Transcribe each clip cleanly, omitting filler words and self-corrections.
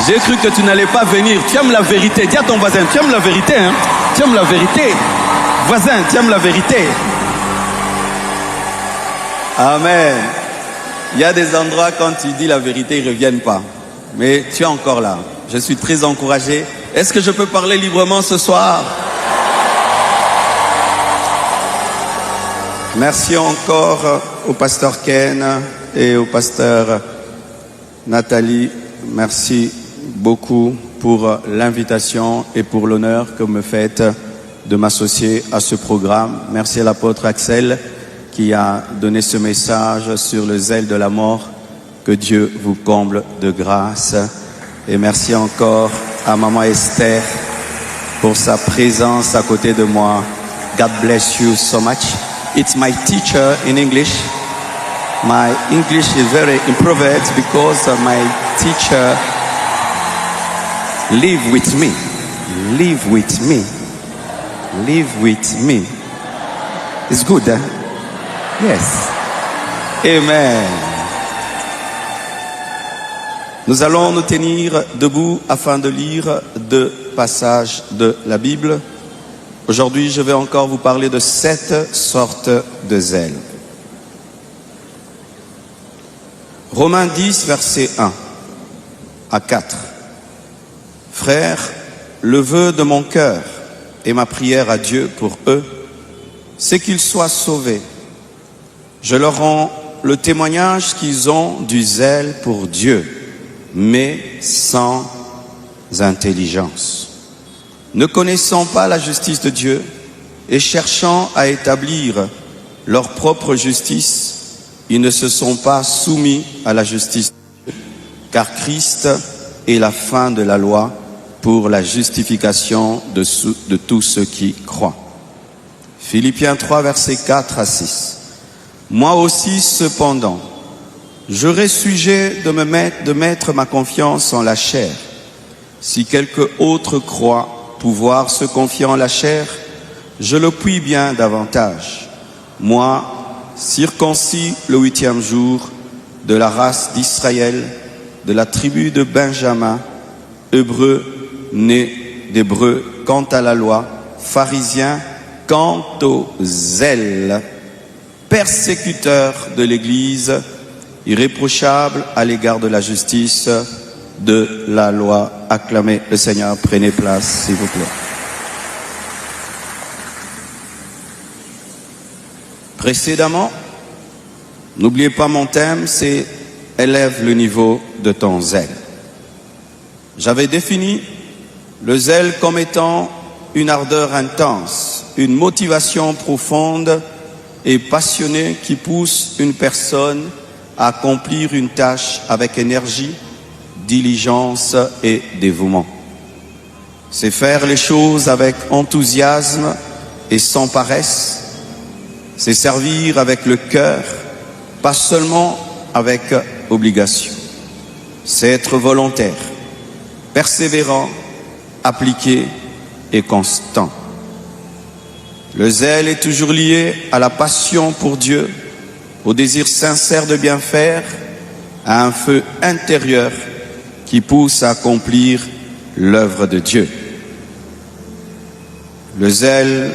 J'ai cru que tu n'allais pas venir. Tu aimes la vérité. Dis à ton voisin, tu aimes la vérité, hein? Tu aimes la vérité. Voisin, tu aimes la vérité. Amen. Il y a des endroits, quand tu dis la vérité, ils ne reviennent pas. Mais tu es encore là. Je suis très encouragé. Est-ce que je peux parler librement ce soir? Merci encore au pasteur Ken et au pasteur Nathalie. Merci beaucoup pour l'invitation et pour l'honneur que vous me faites de m'associer à ce programme. Merci à l'apôtre Axel qui a donné ce message sur le zèle de la mort. Que Dieu vous comble de grâce. Et merci encore à maman Esther pour sa présence à côté de moi. God bless you so much. It's my teacher in English. My English is very improved because my teacher live with me. Live with me. Live with me. It's good, eh? Yes. Amen. Nous allons nous tenir debout afin de lire 2 passages de la Bible. Aujourd'hui, je vais encore vous parler de 7 sortes de zèle. Romains 10, versets 1 à 4. Frères, le vœu de mon cœur et ma prière à Dieu pour eux, c'est qu'ils soient sauvés. Je leur rends le témoignage qu'ils ont du zèle pour Dieu, mais sans intelligence. Ne connaissant pas la justice de Dieu et cherchant à établir leur propre justice, ils ne se sont pas soumis à la justice de Dieu, car Christ est la fin de la loi pour la justification de tous ceux qui croient. Philippiens 3, versets 4 à 6. Moi aussi, cependant, j'aurais sujet de mettre ma confiance en la chair. Si quelque autre croit pouvoir se confier en la chair, je le puis bien davantage. Moi, circoncis le 8e jour, de la race d'Israël, de la tribu de Benjamin, hébreu, né d'hébreu, quant à la loi, pharisien, quant au zèle, persécuteur de l'Église, irréprochable à l'égard de la justice, de la loi. Acclamez le Seigneur. Prenez place, s'il vous plaît. Précédemment, n'oubliez pas mon thème, c'est « Élève le niveau de ton zèle ». J'avais défini le zèle comme étant une ardeur intense, une motivation profonde et passionnée qui pousse une personne à accomplir une tâche avec énergie, diligence et dévouement. C'est faire les choses avec enthousiasme et sans paresse. C'est servir avec le cœur, pas seulement avec obligation. C'est être volontaire, persévérant, appliqué et constant. Le zèle est toujours lié à la passion pour Dieu, au désir sincère de bien faire, à un feu intérieur qui pousse à accomplir l'œuvre de Dieu. Le zèle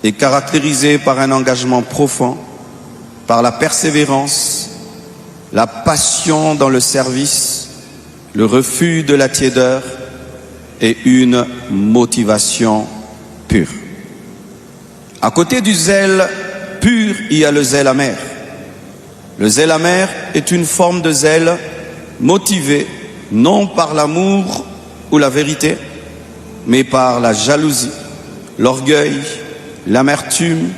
est caractérisé par un engagement profond, par la persévérance, la passion dans le service, le refus de la tiédeur et une motivation pure. À côté du zèle pur, il y a le zèle amer. Le zèle amer est une forme de zèle motivée non par l'amour ou la vérité, mais par la jalousie, l'orgueil, l'amertume,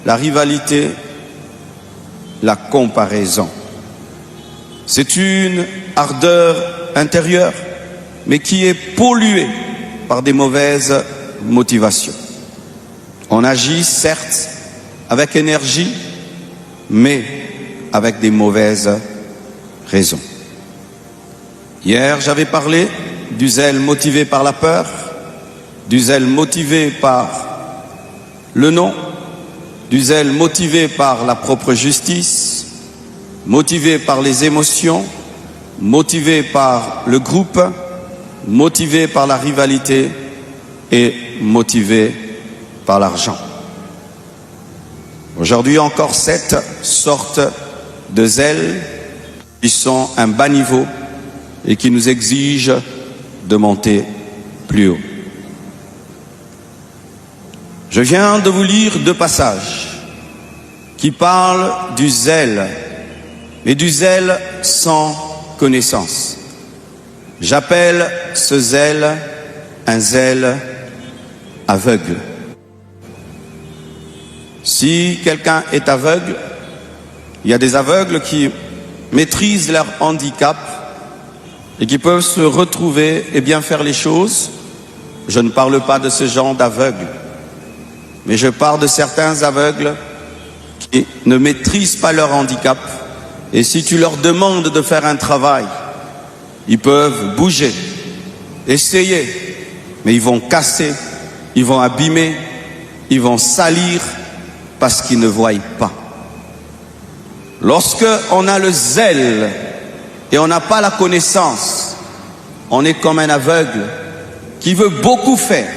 la rivalité, la comparaison. C'est une ardeur intérieure, mais qui est polluée par des mauvaises motivations. On agit certes avec énergie, mais avec des mauvaises raisons. Hier, j'avais parlé du zèle motivé par la peur, du zèle motivé par le non, du zèle motivé par la propre justice, motivé par les émotions, motivé par le groupe motivés par la rivalité et motivés par l'argent. Aujourd'hui encore, cette sorte de zèle qui sont un bas niveau et qui nous exigent de monter plus haut. Je viens de vous lire 2 passages qui parlent du zèle, mais du zèle sans connaissance. J'appelle ce zèle un zèle aveugle. Si quelqu'un est aveugle, il y a des aveugles qui maîtrisent leur handicap et qui peuvent se retrouver et bien faire les choses. Je ne parle pas de ce genre d'aveugles, mais je parle de certains aveugles qui ne maîtrisent pas leur handicap. Et si tu leur demandes de faire un travail, ils peuvent bouger, essayer, mais ils vont casser, ils vont abîmer, ils vont salir parce qu'ils ne voient pas. Lorsque on a le zèle et on n'a pas la connaissance, on est comme un aveugle qui veut beaucoup faire,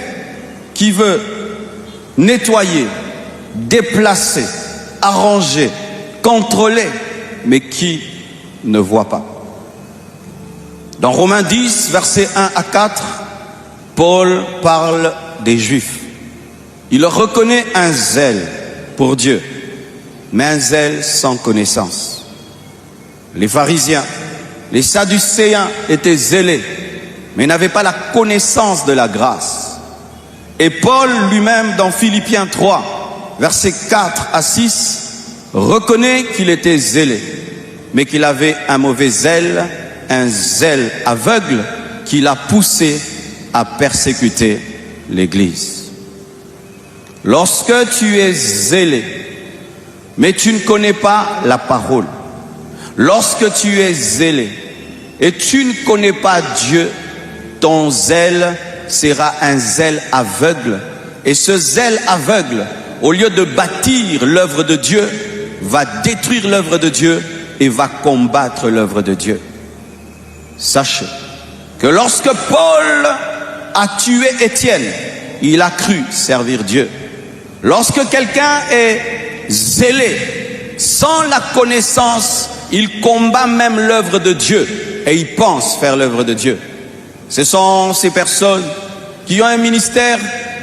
qui veut nettoyer, déplacer, arranger, contrôler, mais qui ne voit pas. Dans Romains 10, versets 1 à 4, Paul parle des Juifs. Il leur reconnaît un zèle pour Dieu, mais un zèle sans connaissance. Les pharisiens, les sadducéens étaient zélés, mais n'avaient pas la connaissance de la grâce. Et Paul lui-même, dans Philippiens 3, versets 4 à 6, reconnaît qu'il était zélé, mais qu'il avait un mauvais zèle, un zèle aveugle qui l'a poussé à persécuter l'Église. Lorsque tu es zélé, mais tu ne connais pas la parole, lorsque tu es zélé et tu ne connais pas Dieu, ton zèle sera un zèle aveugle. Et ce zèle aveugle, au lieu de bâtir l'œuvre de Dieu, va détruire l'œuvre de Dieu et va combattre l'œuvre de Dieu. Sachez que lorsque Paul a tué Étienne, il a cru servir Dieu. Lorsque quelqu'un est zélé, sans la connaissance, il combat même l'œuvre de Dieu et il pense faire l'œuvre de Dieu. Ce sont ces personnes qui ont un ministère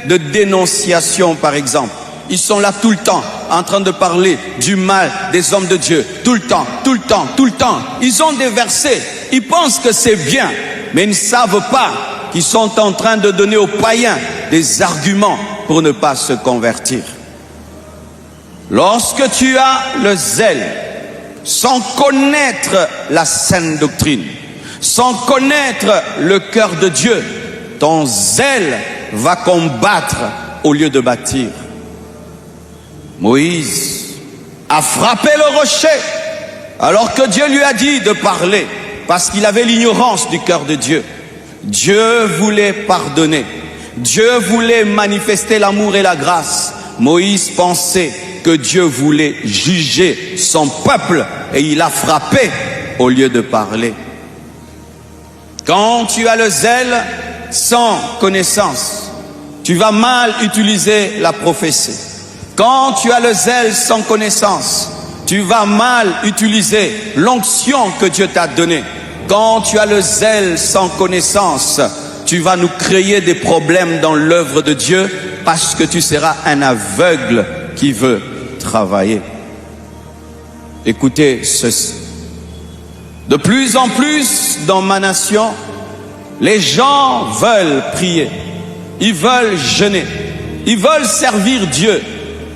de dénonciation, par exemple. Ils sont là tout le temps, en train de parler du mal des hommes de Dieu. Tout le temps, tout le temps, tout le temps. Ils ont des versets, ils pensent que c'est bien, mais ils ne savent pas qu'ils sont en train de donner aux païens des arguments pour ne pas se convertir. Lorsque tu as le zèle, sans connaître la saine doctrine, sans connaître le cœur de Dieu, ton zèle va combattre au lieu de bâtir. Moïse a frappé le rocher alors que Dieu lui a dit de parler parce qu'il avait l'ignorance du cœur de Dieu. Dieu voulait pardonner. Dieu voulait manifester l'amour et la grâce. Moïse pensait que Dieu voulait juger son peuple et il a frappé au lieu de parler. Quand tu as le zèle sans connaissance, tu vas mal utiliser la prophétie. Quand tu as le zèle sans connaissance, tu vas mal utiliser l'onction que Dieu t'a donnée. Quand tu as le zèle sans connaissance, tu vas nous créer des problèmes dans l'œuvre de Dieu parce que tu seras un aveugle qui veut travailler. Écoutez ceci. De plus en plus dans ma nation, les gens veulent prier, ils veulent jeûner, ils veulent servir Dieu,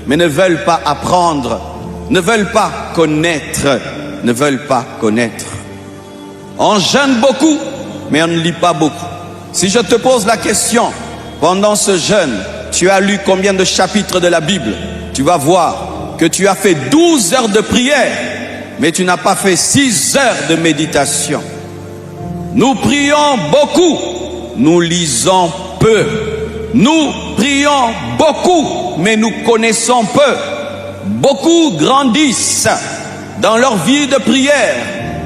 mais ne veulent pas apprendre, ne veulent pas connaître, ne veulent pas connaître. On jeûne beaucoup, mais on ne lit pas beaucoup. Si je te pose la question, pendant ce jeûne, tu as lu combien de chapitres de la Bible? Tu vas voir que tu as fait 12 heures de prière, mais tu n'as pas fait 6 heures de méditation. Nous prions beaucoup, nous lisons peu. Nous prions beaucoup, mais nous connaissons peu. Beaucoup grandissent dans leur vie de prière,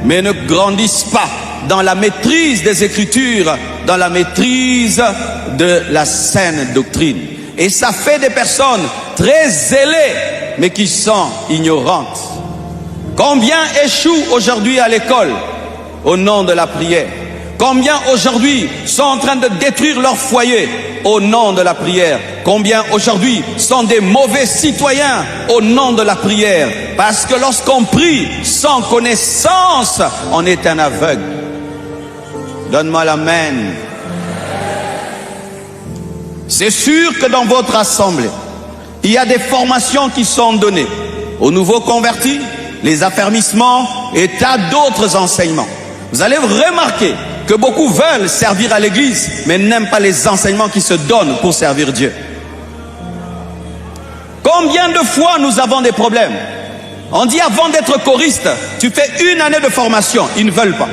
mais ne grandissent pas dans la maîtrise des Écritures, dans la maîtrise de la saine doctrine. Et ça fait des personnes très zélées, mais qui sont ignorantes. Combien échouent aujourd'hui à l'école au nom de la prière? Combien aujourd'hui sont en train de détruire leur foyer au nom de la prière? Combien aujourd'hui sont des mauvais citoyens au nom de la prière? Parce que lorsqu'on prie sans connaissance, on est un aveugle. Donne-moi l'amen. C'est sûr que dans votre assemblée, il y a des formations qui sont données aux nouveaux convertis, les affermissements et tas d'autres enseignements. Vous allez remarquer que beaucoup veulent servir à l'église, mais n'aiment pas les enseignements qui se donnent pour servir Dieu. Combien de fois nous avons des problèmes? On dit avant d'être choriste, tu fais 1 année de formation, ils ne veulent pas.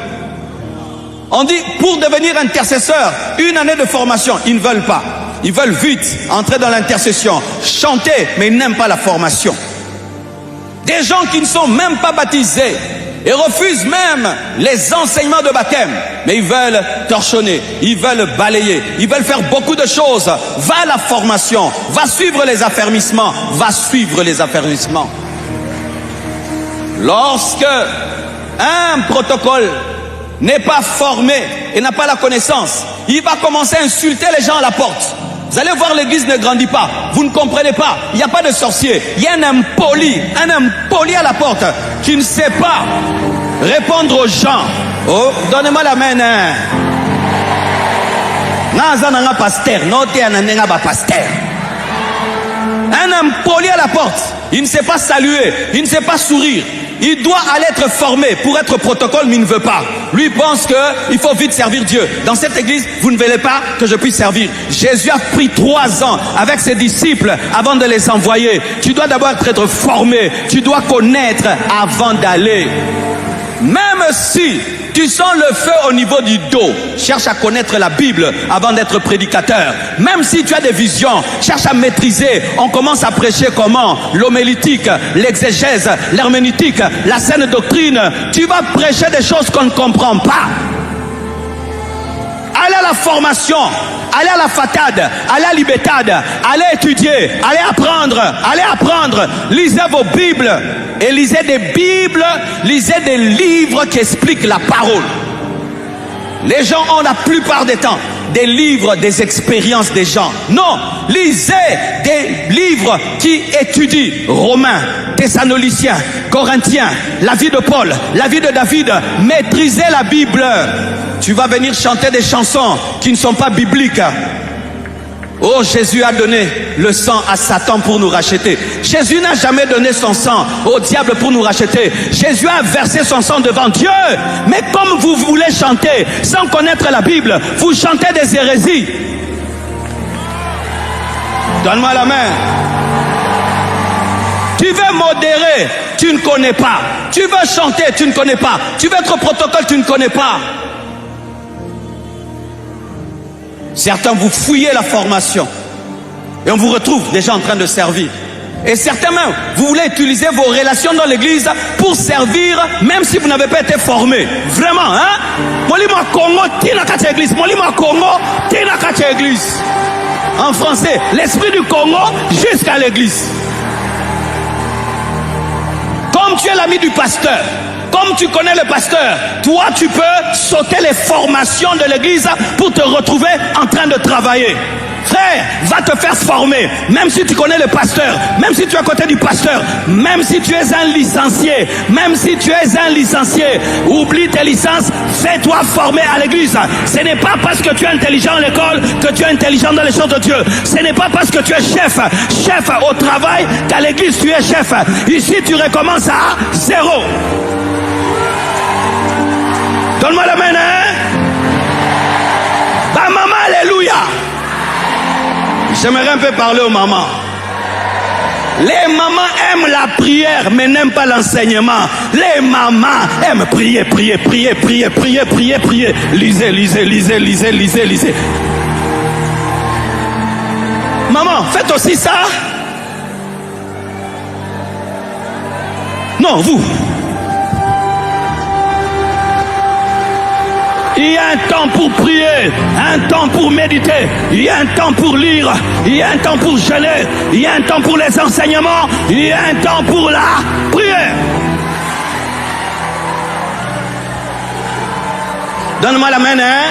On dit pour devenir intercesseur, 1 année de formation, ils ne veulent pas. Ils veulent vite entrer dans l'intercession, chanter, mais ils n'aiment pas la formation. Des gens qui ne sont même pas baptisés et refusent même les enseignements de baptême, mais ils veulent torchonner, ils veulent balayer, ils veulent faire beaucoup de choses. Va à la formation, va suivre les affermissements, va suivre les affermissements. Lorsque un protocole n'est pas formé et n'a pas la connaissance, il va commencer à insulter les gens à la porte. Vous allez voir, l'église ne grandit pas. Vous ne comprenez pas. Il n'y a pas de sorcier. Il y a un impoli à la porte qui ne sait pas répondre aux gens. Oh, donnez-moi la main. Un impoli à la porte. Il ne sait pas saluer. Il ne sait pas sourire. Il doit aller être formé pour être protocole, mais il ne veut pas. Lui pense qu'il faut vite servir Dieu. Dans cette église, vous ne voulez pas que je puisse servir. Jésus a pris 3 ans avec ses disciples avant de les envoyer. Tu dois d'abord être formé. Tu dois connaître avant d'aller. Même si tu sens le feu au niveau du dos, cherche à connaître la Bible avant d'être prédicateur. Même si tu as des visions, cherche à maîtriser. On commence à prêcher comment? L'homélétique, l'exégèse, l'herméneutique, la saine doctrine. Tu vas prêcher des choses qu'on ne comprend pas. Allez à la formation, allez à la fatade, allez à l'ibétade, allez étudier, allez apprendre. Lisez vos Bibles et lisez des Bibles, lisez des livres qui expliquent la parole. Les gens ont la plupart des temps des livres, des expériences des gens. Non, lisez des livres qui étudient Romains, Thessaloniciens, Corinthiens, la vie de Paul, la vie de David. Maîtrisez la Bible. Tu vas venir chanter des chansons qui ne sont pas bibliques. Oh, Jésus a donné le sang à Satan pour nous racheter. Jésus n'a jamais donné son sang au diable pour nous racheter. Jésus a versé son sang devant Dieu. Mais comme vous voulez chanter sans connaître la Bible, vous chantez des hérésies. Donne-moi la main. Tu veux modérer, tu ne connais pas. Tu veux chanter, tu ne connais pas. Tu veux être protocole, tu ne connais pas. Certains, vous fouillez la formation et on vous retrouve déjà en train de servir. Et certains même, vous voulez utiliser vos relations dans l'église pour servir, même si vous n'avez pas été formé. Vraiment, hein? Molima Congo, tina katia église. Molima Congo, tina katia église. En français, l'esprit du Congo jusqu'à l'église. Comme tu es l'ami du pasteur, comme tu connais le pasteur, toi tu peux sauter les formations de l'église pour te retrouver en train de travailler. Frère, va te faire former, même si tu connais le pasteur, même si tu es à côté du pasteur, même si tu es un licencié, oublie tes licences, fais-toi former à l'église. Ce n'est pas parce que tu es intelligent à l'école que tu es intelligent dans les choses de Dieu. Ce n'est pas parce que tu es chef au travail qu'à l'église tu es chef. Ici tu recommences à 0. Donne-moi la main, hein? Bah maman, alléluia. J'aimerais un peu parler aux mamans. Les mamans aiment la prière mais n'aiment pas l'enseignement. Les mamans aiment prier. Lisez. Maman, faites aussi ça. Non, vous. Il y a un temps pour prier, un temps pour méditer, il y a un temps pour lire, il y a un temps pour jeûner, il y a un temps pour les enseignements, il y a un temps pour la prière. Donne-moi la main, hein?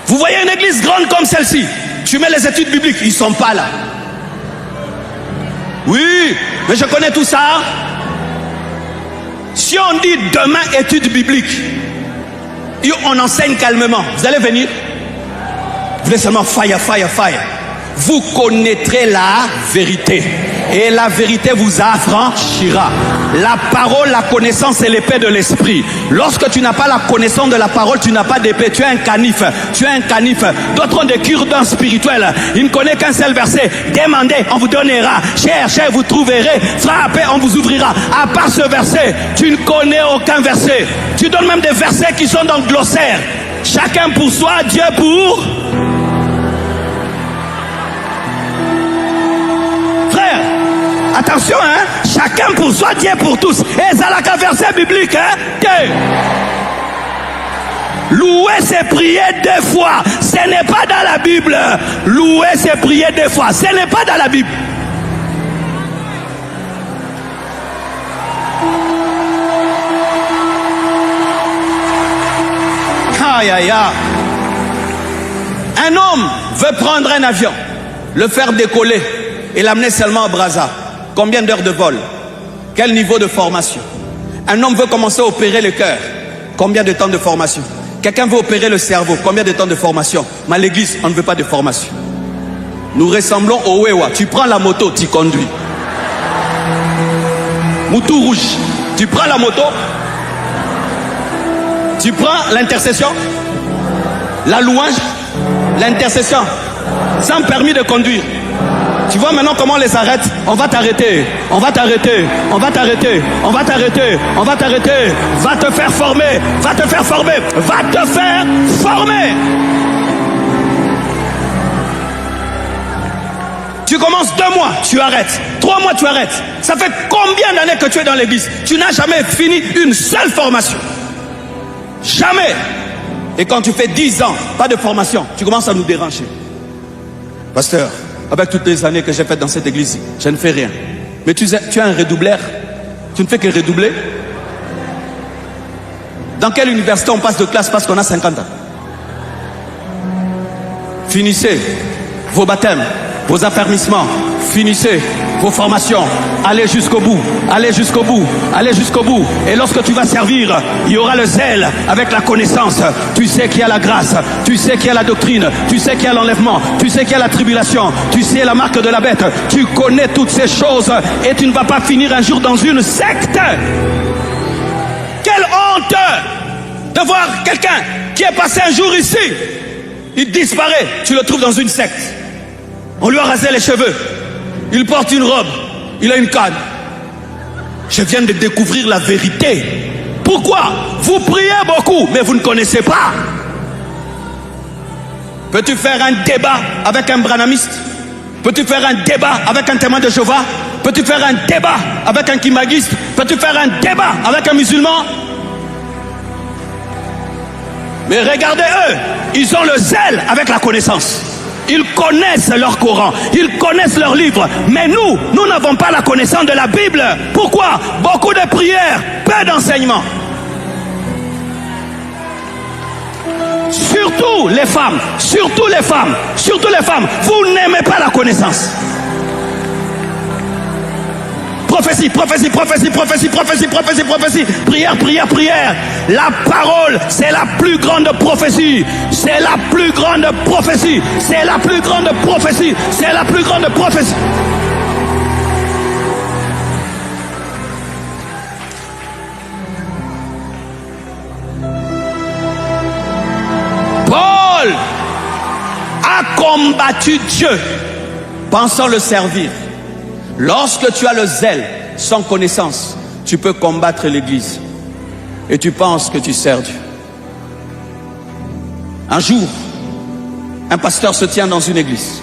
Vous voyez une église grande comme celle-ci, tu mets les études bibliques, ils ne sont pas là. Oui, mais je connais tout ça. Si on dit demain études bibliques, et on enseigne calmement, vous allez venir? Vous voulez seulement fire. Vous connaîtrez la vérité. Et la vérité vous affranchira. La parole, la connaissance et l'épée de l'esprit. Lorsque tu n'as pas la connaissance de la parole, tu n'as pas d'épée. Tu es un canif. D'autres ont des cure-dents spirituels. Il ne connaît qu'un seul verset. Demandez, on vous donnera. Cherchez, vous trouverez. Frappez, on vous ouvrira. À part ce verset, tu ne connais aucun verset. Tu donnes même des versets qui sont dans le glossaire. Chacun pour soi, Dieu pour... Attention, hein? Chacun pour soi, Dieu pour tous. Et ça là qu'un verset biblique, hein? Louer, c'est prier 2 fois. Ce n'est pas dans la Bible. Louer, c'est prier 2 fois. Ce n'est pas dans la Bible. Aïe, aïe, aïe. Un homme veut prendre un avion, le faire décoller et l'amener seulement à Brazza. Combien d'heures de vol? Quel niveau de formation? Un homme veut commencer à opérer le cœur. Combien de temps de formation? Quelqu'un veut opérer le cerveau. Combien de temps de formation? Mais à l'église, on ne veut pas de formation. Nous ressemblons au Wewa. Tu prends la moto, tu conduis. Moutou rouge. Tu prends la moto. Tu prends l'intercession. La louange. L'intercession. Sans permis de conduire. Tu vois maintenant comment on les arrête? On va t'arrêter, on va t'arrêter, on va t'arrêter, on va t'arrêter, on va t'arrêter. Va te faire former, va te faire former, va te faire former. Tu commences 2 mois, tu arrêtes. 3 mois, tu arrêtes. Ça fait combien d'années que tu es dans l'église? Tu n'as jamais fini une seule formation. Jamais. Et quand tu fais 10 ans, pas de formation, tu commences à nous déranger. Pasteur, avec toutes les années que j'ai faites dans cette église, je ne fais rien. Mais tu es un redoubleur. Tu ne fais que redoubler. Dans quelle université on passe de classe parce qu'on a 50 ans? Finissez vos baptêmes, vos affermissements. Finissez vos formations. Allez jusqu'au bout. Allez jusqu'au bout. Allez jusqu'au bout. Et lorsque tu vas servir, il y aura le zèle avec la connaissance. Tu sais qu'il y a la grâce. Tu sais qu'il y a la doctrine. Tu sais qu'il y a l'enlèvement. Tu sais qu'il y a la tribulation. Tu sais la marque de la bête. Tu connais toutes ces choses. Et tu ne vas pas finir un jour dans une secte. Quelle honte de voir quelqu'un qui est passé un jour ici. Il disparaît. Tu le trouves dans une secte. On lui a rasé les cheveux. Il porte une robe, il a une canne. Je viens de découvrir la vérité. Pourquoi? Vous priez beaucoup, mais vous ne connaissez pas. Peux-tu faire un débat avec un branamiste? Peux-tu faire un débat avec un témoin de Jéhovah? Peux-tu faire un débat avec un kimagiste? Peux-tu faire un débat avec un musulman? Mais regardez eux, ils ont le zèle avec la connaissance. Ils connaissent leur Coran, ils connaissent leurs livres. Mais nous n'avons pas la connaissance de la Bible. Pourquoi? Beaucoup de prières, peu d'enseignements. Surtout les femmes, vous n'aimez pas la connaissance. Prophétie. Prière. La parole, c'est la plus grande prophétie. C'est la plus grande prophétie. Paul a combattu Dieu pensant le servir. Lorsque tu as le zèle sans connaissance, tu peux combattre l'église. Et tu penses que tu sers Dieu. Un jour, un pasteur se tient dans une église.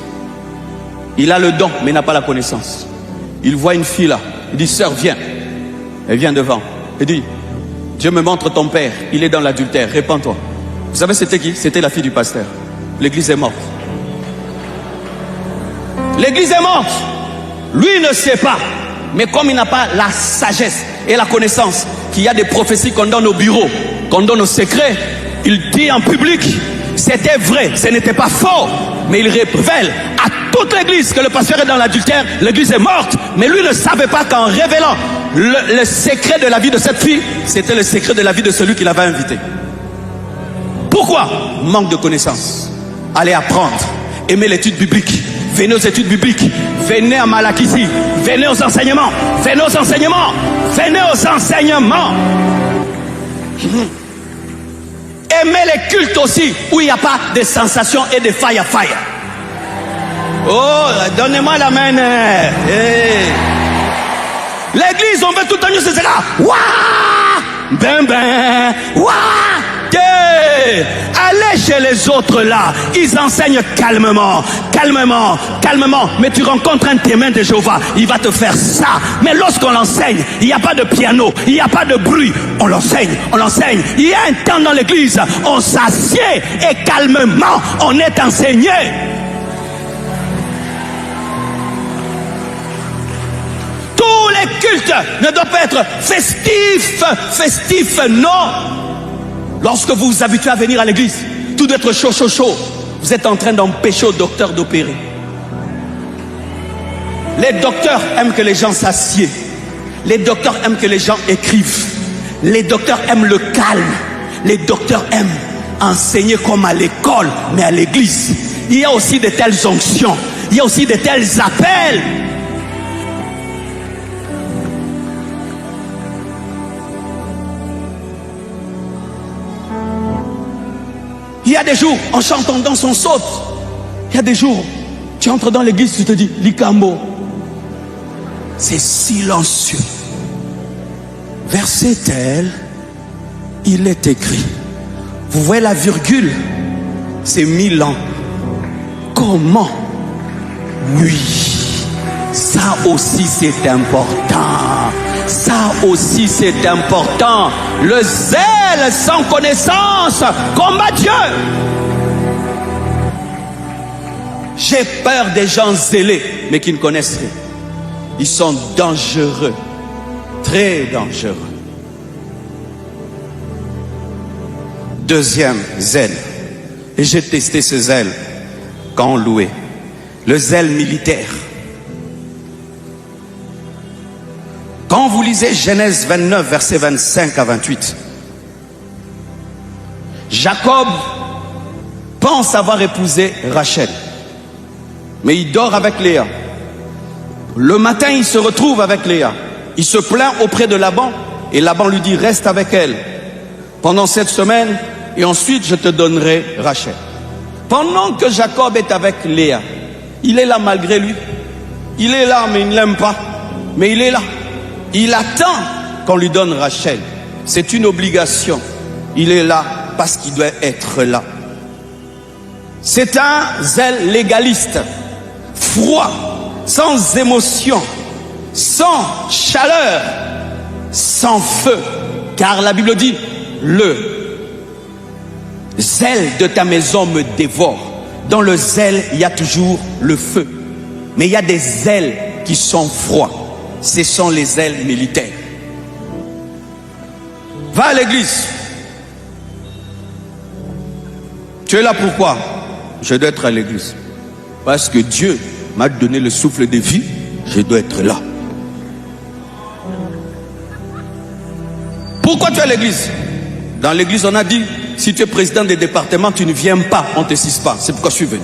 Il a le don, mais il n'a pas la connaissance. Il voit une fille là. Il dit, sœur, viens. Elle vient devant. Il dit, Dieu me montre ton père, il est dans l'adultère, répands-toi. Vous savez c'était qui? C'était la fille du pasteur. L'église est morte. L'église est morte. Lui ne sait pas. Mais comme il n'a pas la sagesse et la connaissance qu'il y a des prophéties qu'on donne au bureau, qu'on donne au secret, il dit en public, c'était vrai, ce n'était pas faux. Mais il révèle à toute l'église que le pasteur est dans l'adultère, l'église est morte. Mais lui ne savait pas qu'en révélant le secret de la vie de cette fille, c'était le secret de la vie de celui qui l'avait invité. Pourquoi? Manque de connaissance. Allez apprendre, aimez l'étude biblique. Venez aux études bibliques, venez à Malakisi, venez aux enseignements, venez aux enseignements, venez aux enseignements. Aimez les cultes aussi, où il n'y a pas de sensations et de fire. Oh, donnez-moi la main. Hey. L'église, on veut tout le temps, c'est ça. Ouah! Ben, ouah! Allez chez les autres là, ils enseignent calmement. Mais tu rencontres un témoin de Jéhovah, il va te faire ça. Mais lorsqu'on l'enseigne, il n'y a pas de piano, il n'y a pas de bruit. On l'enseigne. Il y a un temps dans l'église, on s'assied et calmement, on est enseigné. Tous les cultes ne doivent pas être festifs, non. Lorsque vous vous habituez à venir à l'église, tout doit être chaud. Vous êtes en train d'empêcher au docteur d'opérer. Les docteurs aiment que les gens s'assiedent. Les docteurs aiment que les gens écrivent. Les docteurs aiment le calme. Les docteurs aiment enseigner comme à l'école, mais à l'église. Il y a aussi de telles onctions. Il y a aussi de tels appels. Il y a des jours, on chante, on danse, on saute. Il y a des jours, tu entres dans l'église, tu te dis, Likambo. C'est silencieux. Verset tel, il est écrit. Vous voyez la virgule, c'est 1000 ans. Comment? Oui, ça aussi c'est important. Le zèle sans connaissance combat Dieu. J'ai peur des gens zélés mais qui ne connaissent rien. Ils sont dangereux, très dangereux. Deuxième zèle, et j'ai testé ce zèle quand on louait, le zèle militaire. Quand vous lisez Genèse 29, versets 25 à 28, Jacob pense avoir épousé Rachel, mais il dort avec Léa. Le matin, il se retrouve avec Léa. Il se plaint auprès de Laban, et Laban lui dit, reste avec elle pendant 7 semaines, et ensuite je te donnerai Rachel. Pendant que Jacob est avec Léa, il est là malgré lui. Il est là, mais il ne l'aime pas. Mais il est là. Il attend qu'on lui donne Rachel. C'est une obligation. Il est là parce qu'il doit être là. C'est un zèle légaliste, froid, sans émotion, sans chaleur, sans feu. Car la Bible dit, le zèle de ta maison me dévore. Dans le zèle, il y a toujours le feu. Mais il y a des zèles qui sont froids. Ce sont les zèles militaires. Va à l'église. Tu es là pourquoi? Je dois être à l'église. Parce que Dieu m'a donné le souffle de vie. Je dois être là. Pourquoi tu es à l'église? Dans l'église, on a dit, si tu es président des départements, tu ne viens pas, on ne te cisse pas. C'est pourquoi je suis venu.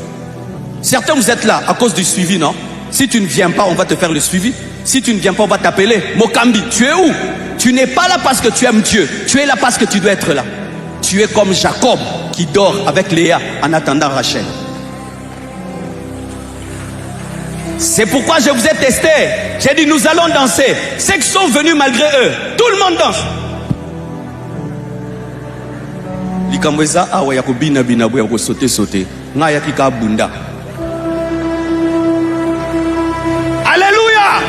Certains, vous êtes là à cause du suivi, non? Si tu ne viens pas, on va te faire le suivi. Si tu ne viens pas, on va t'appeler. Mokambi, tu es où? Tu n'es pas là parce que tu aimes Dieu. Tu es là parce que tu dois être là. Tu es comme Jacob qui dort avec Léa en attendant Rachel. C'est pourquoi je vous ai testé. J'ai dit, nous allons danser. Ceux qui sont venus malgré eux, tout le monde danse. Likamweza awa ya kubina bina ya kusote sote. Nga ya kika bunda. Alléluia.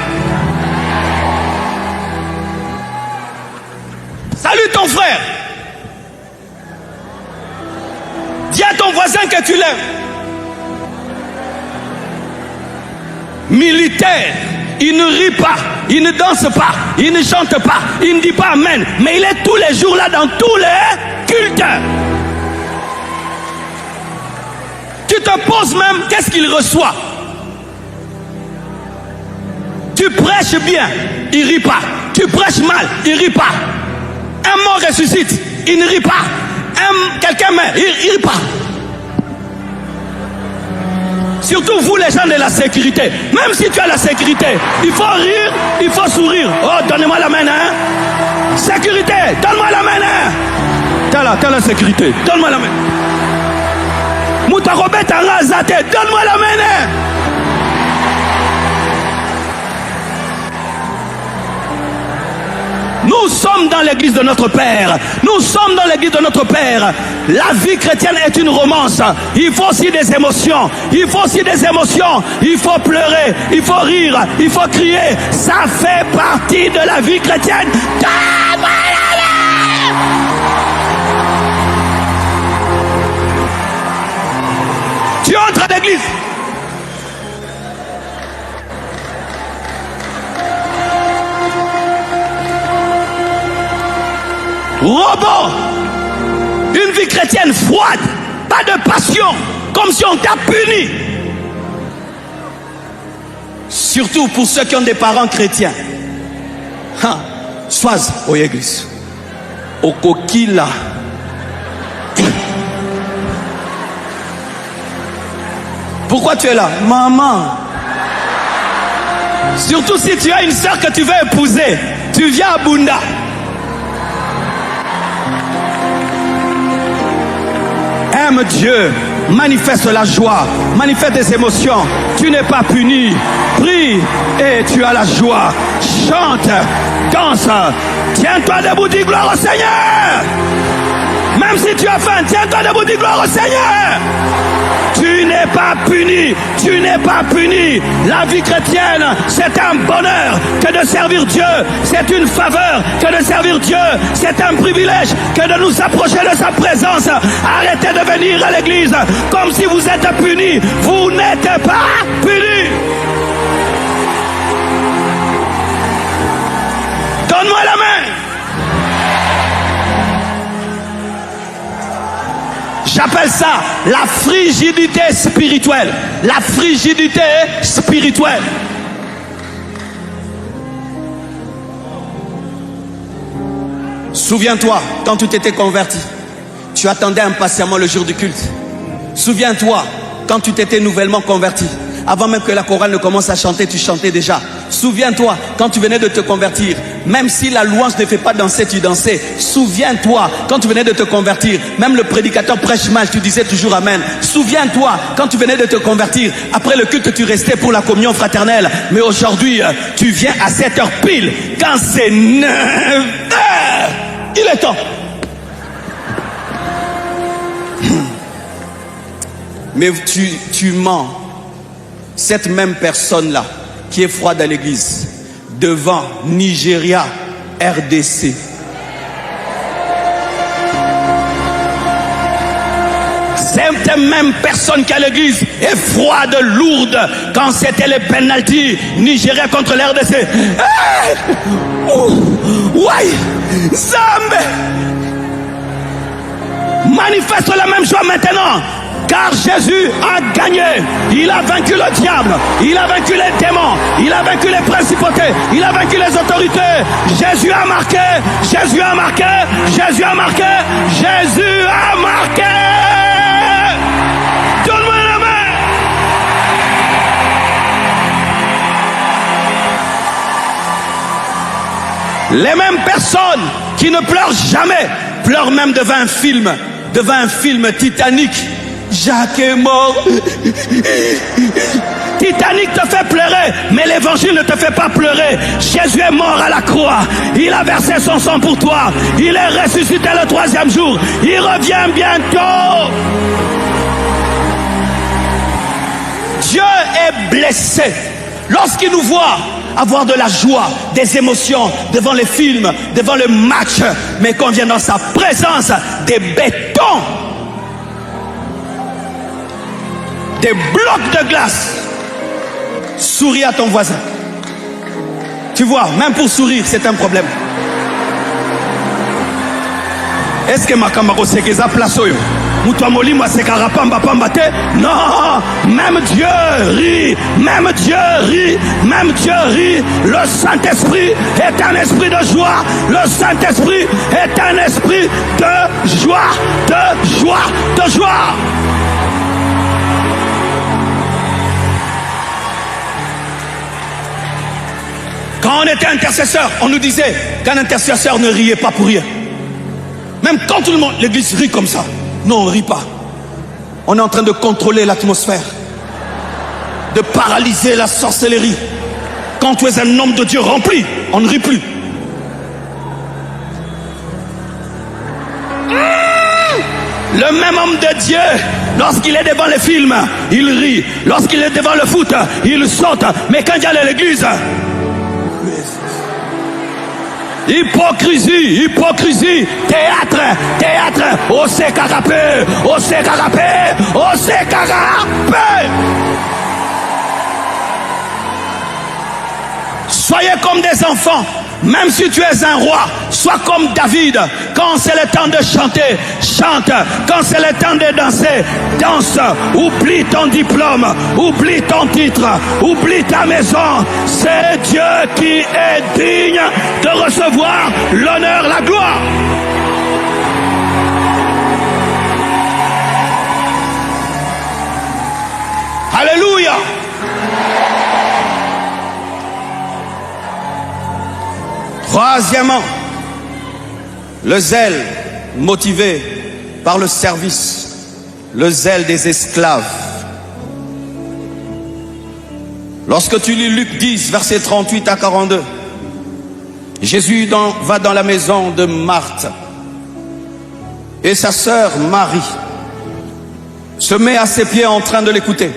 Salut ton ton frère. Dis à ton voisin que tu l'aimes. Militaire, il ne rit pas, il ne danse pas, il ne chante pas, il ne dit pas amen, mais il est tous les jours là dans tous les cultes. Tu te poses même, qu'est-ce qu'il reçoit? Tu prêches bien, il rit pas. Tu prêches mal, il rit pas. Un mort ressuscite, il ne rit pas. Quelqu'un meurt, il rit pas. Surtout vous les gens de la sécurité. Même si tu as la sécurité, il faut rire, il faut sourire. Oh, donnez-moi la main, hein. Sécurité, donne-moi la main, hein. T'as la sécurité, donne-moi la main. Mouta Robert Zate, donne-moi la main, hein. Nous sommes dans l'église de notre Père. Nous sommes dans l'église de notre Père. La vie chrétienne est une romance. Il faut aussi des émotions. Il faut aussi des émotions. Il faut pleurer. Il faut rire. Il faut crier. Ça fait partie de la vie chrétienne. Tu entres à l'église. Robot, une vie chrétienne froide, pas de passion, comme si on t'a puni. Surtout pour ceux qui ont des parents chrétiens. Soise, au église. Au coquilla. Pourquoi tu es là? Maman. Surtout si tu as une soeur que tu veux épouser, tu viens à Bunda. Aime Dieu, manifeste la joie, manifeste des émotions. Tu n'es pas puni. Prie et tu as la joie. Chante, danse. Tiens-toi debout, dis gloire au Seigneur. Même si tu as faim, tiens-toi debout, dis gloire au Seigneur. Tu n'es pas puni, tu n'es pas puni. La vie chrétienne, c'est un bonheur que de servir Dieu. C'est une faveur que de servir Dieu. C'est un privilège que de nous approcher de sa présence. Arrêtez de venir à l'église comme si vous êtes punis. Vous n'êtes pas punis. Donne-moi la main. J'appelle ça la frigidité spirituelle. La frigidité spirituelle. Souviens-toi, quand tu t'étais converti, tu attendais impatiemment le jour du culte. Souviens-toi, quand tu t'étais nouvellement converti, avant même que la chorale ne commence à chanter, tu chantais déjà. Souviens-toi, quand tu venais de te convertir, même si la louange ne fait pas danser, tu dansais. Souviens-toi, quand tu venais de te convertir, même le prédicateur prêche mal, tu disais toujours amen. Souviens-toi, quand tu venais de te convertir, après le culte, tu restais pour la communion fraternelle. Mais aujourd'hui, tu viens à 7 heures pile, quand c'est 9 heures. Il est temps. Mais tu mens. Cette même personne-là, qui est froide à l'église, devant Nigeria, RDC. Cette même personne qui à l'église est froide, lourde, quand c'était les pénaltys, Nigeria contre l'RDC. Hey! Ouais! Zambé! Manifeste la même joie maintenant. Car Jésus a gagné. Il a vaincu le diable. Il a vaincu les démons. Il a vaincu les principautés. Il a vaincu les autorités. Jésus a marqué. Jésus a marqué. Jésus a marqué. Jésus a marqué. Donne-moi la main. Les mêmes personnes qui ne pleurent jamais pleurent même devant un film Titanic. Jacques est mort. Titanic te fait pleurer, mais l'évangile ne te fait pas pleurer. Jésus est mort à la croix. Il a versé son sang pour toi. Il est ressuscité le 3e jour. Il revient bientôt. Dieu est blessé lorsqu'il nous voit avoir de la joie, des émotions devant les films, devant le match, mais qu'on vient dans sa présence, des bétons, des blocs de glace. Souris à ton voisin. Tu vois, même pour sourire, c'est un problème. Est-ce que Makamaro Sekeza place oyo? Moutamoli moi c'est carapamba pambate? Non, même Dieu rit, même Dieu rit, même Dieu rit. Le Saint-Esprit est un esprit de joie. Le Saint-Esprit est un esprit de joie, de joie, de joie. Quand on était intercesseur, on nous disait qu'un intercesseur ne riait pas pour rien. Même quand tout le monde, l'église rit comme ça. Non, on ne rit pas. On est en train de contrôler l'atmosphère, de paralyser la sorcellerie. Quand tu es un homme de Dieu rempli, on ne rit plus. Le même homme de Dieu, lorsqu'il est devant les films, il rit. Lorsqu'il est devant le foot, il saute. Mais quand il y a à l'église, hypocrisie, hypocrisie, théâtre, théâtre, au sécarapé, au sécarapé, au sécarapé. Soyez comme des enfants, même si tu es un roi, sois comme David. Quand c'est le temps de chanter, chante. Quand c'est le temps de danser, danse. Oublie ton diplôme, oublie ton titre, oublie ta maison. C'est Dieu qui est digne de recevoir l'honneur, la gloire. Alléluia. Troisièmement, le zèle motivé par le service, le zèle des esclaves. Lorsque tu lis Luc 10, versets 38 à 42, Jésus va dans la maison de Marthe et sa sœur Marie se met à ses pieds en train de l'écouter.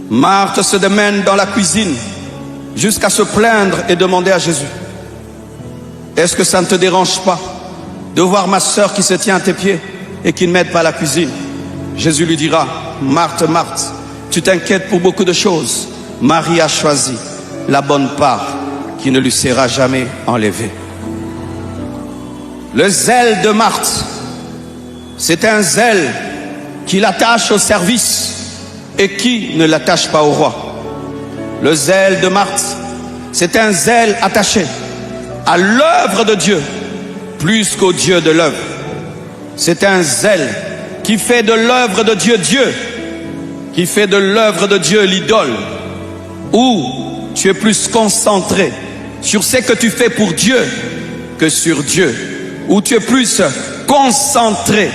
Marthe se démène dans la cuisine jusqu'à se plaindre et demander à Jésus: est-ce que ça ne te dérange pas de voir ma sœur qui se tient à tes pieds et qui ne m'aide pas à la cuisine? Jésus lui dira: Marthe, Marthe, tu t'inquiètes pour beaucoup de choses. Marie a choisi la bonne part qui ne lui sera jamais enlevée. Le zèle de Marthe, c'est un zèle qui l'attache au service et qui ne l'attache pas au roi. Le zèle de Marthe, c'est un zèle attaché à l'œuvre de Dieu plus qu'au Dieu de l'œuvre. C'est un zèle qui fait de l'œuvre de Dieu Dieu, qui fait de l'œuvre de Dieu l'idole, où tu es plus concentré sur ce que tu fais pour Dieu que sur Dieu, où tu es plus concentré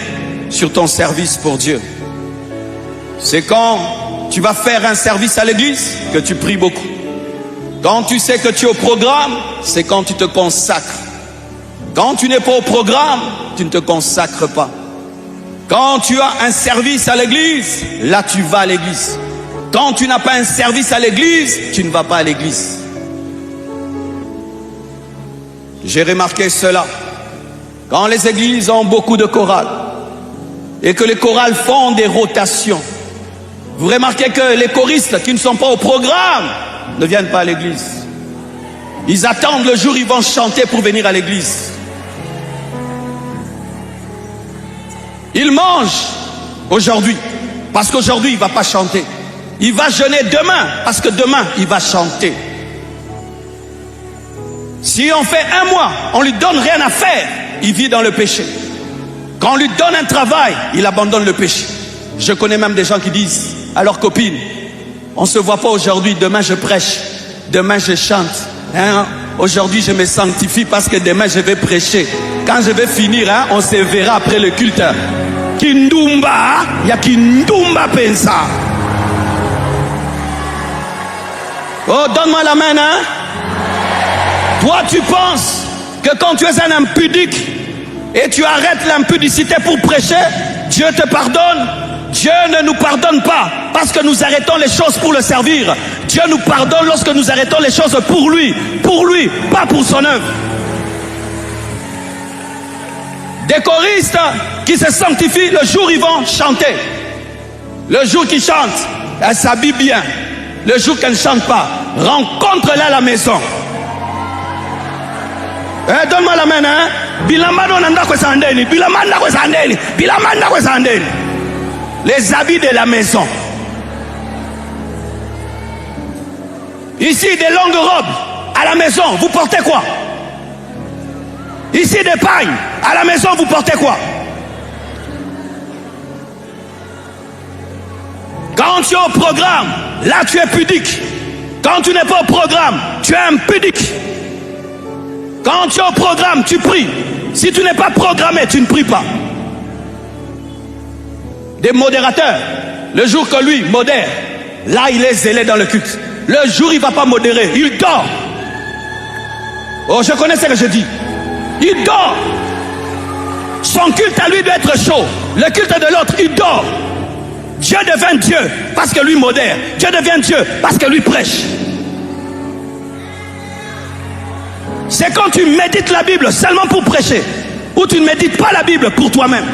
sur ton service pour Dieu. C'est quand tu vas faire un service à l'église que tu pries beaucoup. Quand tu sais que tu es au programme, c'est quand tu te consacres. Quand tu n'es pas au programme, tu ne te consacres pas. Quand tu as un service à l'église, là tu vas à l'église. Quand tu n'as pas un service à l'église, tu ne vas pas à l'église. J'ai remarqué cela. Quand les églises ont beaucoup de chorales et que les chorales font des rotations, vous remarquez que les choristes qui ne sont pas au programme ne viennent pas à l'église. Ils attendent le jour où ils vont chanter pour venir à l'église. Il mange aujourd'hui, parce qu'aujourd'hui il ne va pas chanter. Il va jeûner demain, parce que demain il va chanter. Si on fait un mois, on lui donne rien à faire, il vit dans le péché. Quand on lui donne un travail, il abandonne le péché. Je connais même des gens qui disent à leurs copines: on ne se voit pas aujourd'hui, demain je prêche, demain je chante. Hein? Aujourd'hui je me sanctifie parce que demain je vais prêcher. Quand je vais finir, hein, on se verra après le culte. Kindumba, il y a Kindumba pensa. Oh, donne-moi la main, hein? Toi, tu penses que quand tu es un impudique et tu arrêtes l'impudicité pour prêcher, Dieu te pardonne? Dieu ne nous pardonne pas parce que nous arrêtons les choses pour le servir. Dieu nous pardonne lorsque nous arrêtons les choses pour lui, pas pour son œuvre. Des choristes qui se sanctifient le jour où ils vont chanter. Le jour qu'ils chantent, elles s'habillent bien. Le jour qu'elles ne chantent pas, rencontre-les à la maison. Donne-moi la main, hein? Les habits de la maison. Ici, des longues robes. À la maison, vous portez quoi? Ici, des pagnes. À la maison, vous portez quoi? Quand tu es au programme, là tu es pudique. Quand tu n'es pas au programme, tu es impudique. Quand tu es au programme, tu pries. Si tu n'es pas programmé, tu ne pries pas. Des modérateurs, le jour que lui modère, là il est zélé dans le culte. Le jour il ne va pas modérer, il dort. Oh, je connais ce que je dis. Il dort. Son culte à lui doit être chaud. Le culte de l'autre, il dort. Dieu devient Dieu parce que lui modère. Dieu devient Dieu parce que lui prêche. C'est quand tu médites la Bible seulement pour prêcher, ou tu ne médites pas la Bible pour toi-même,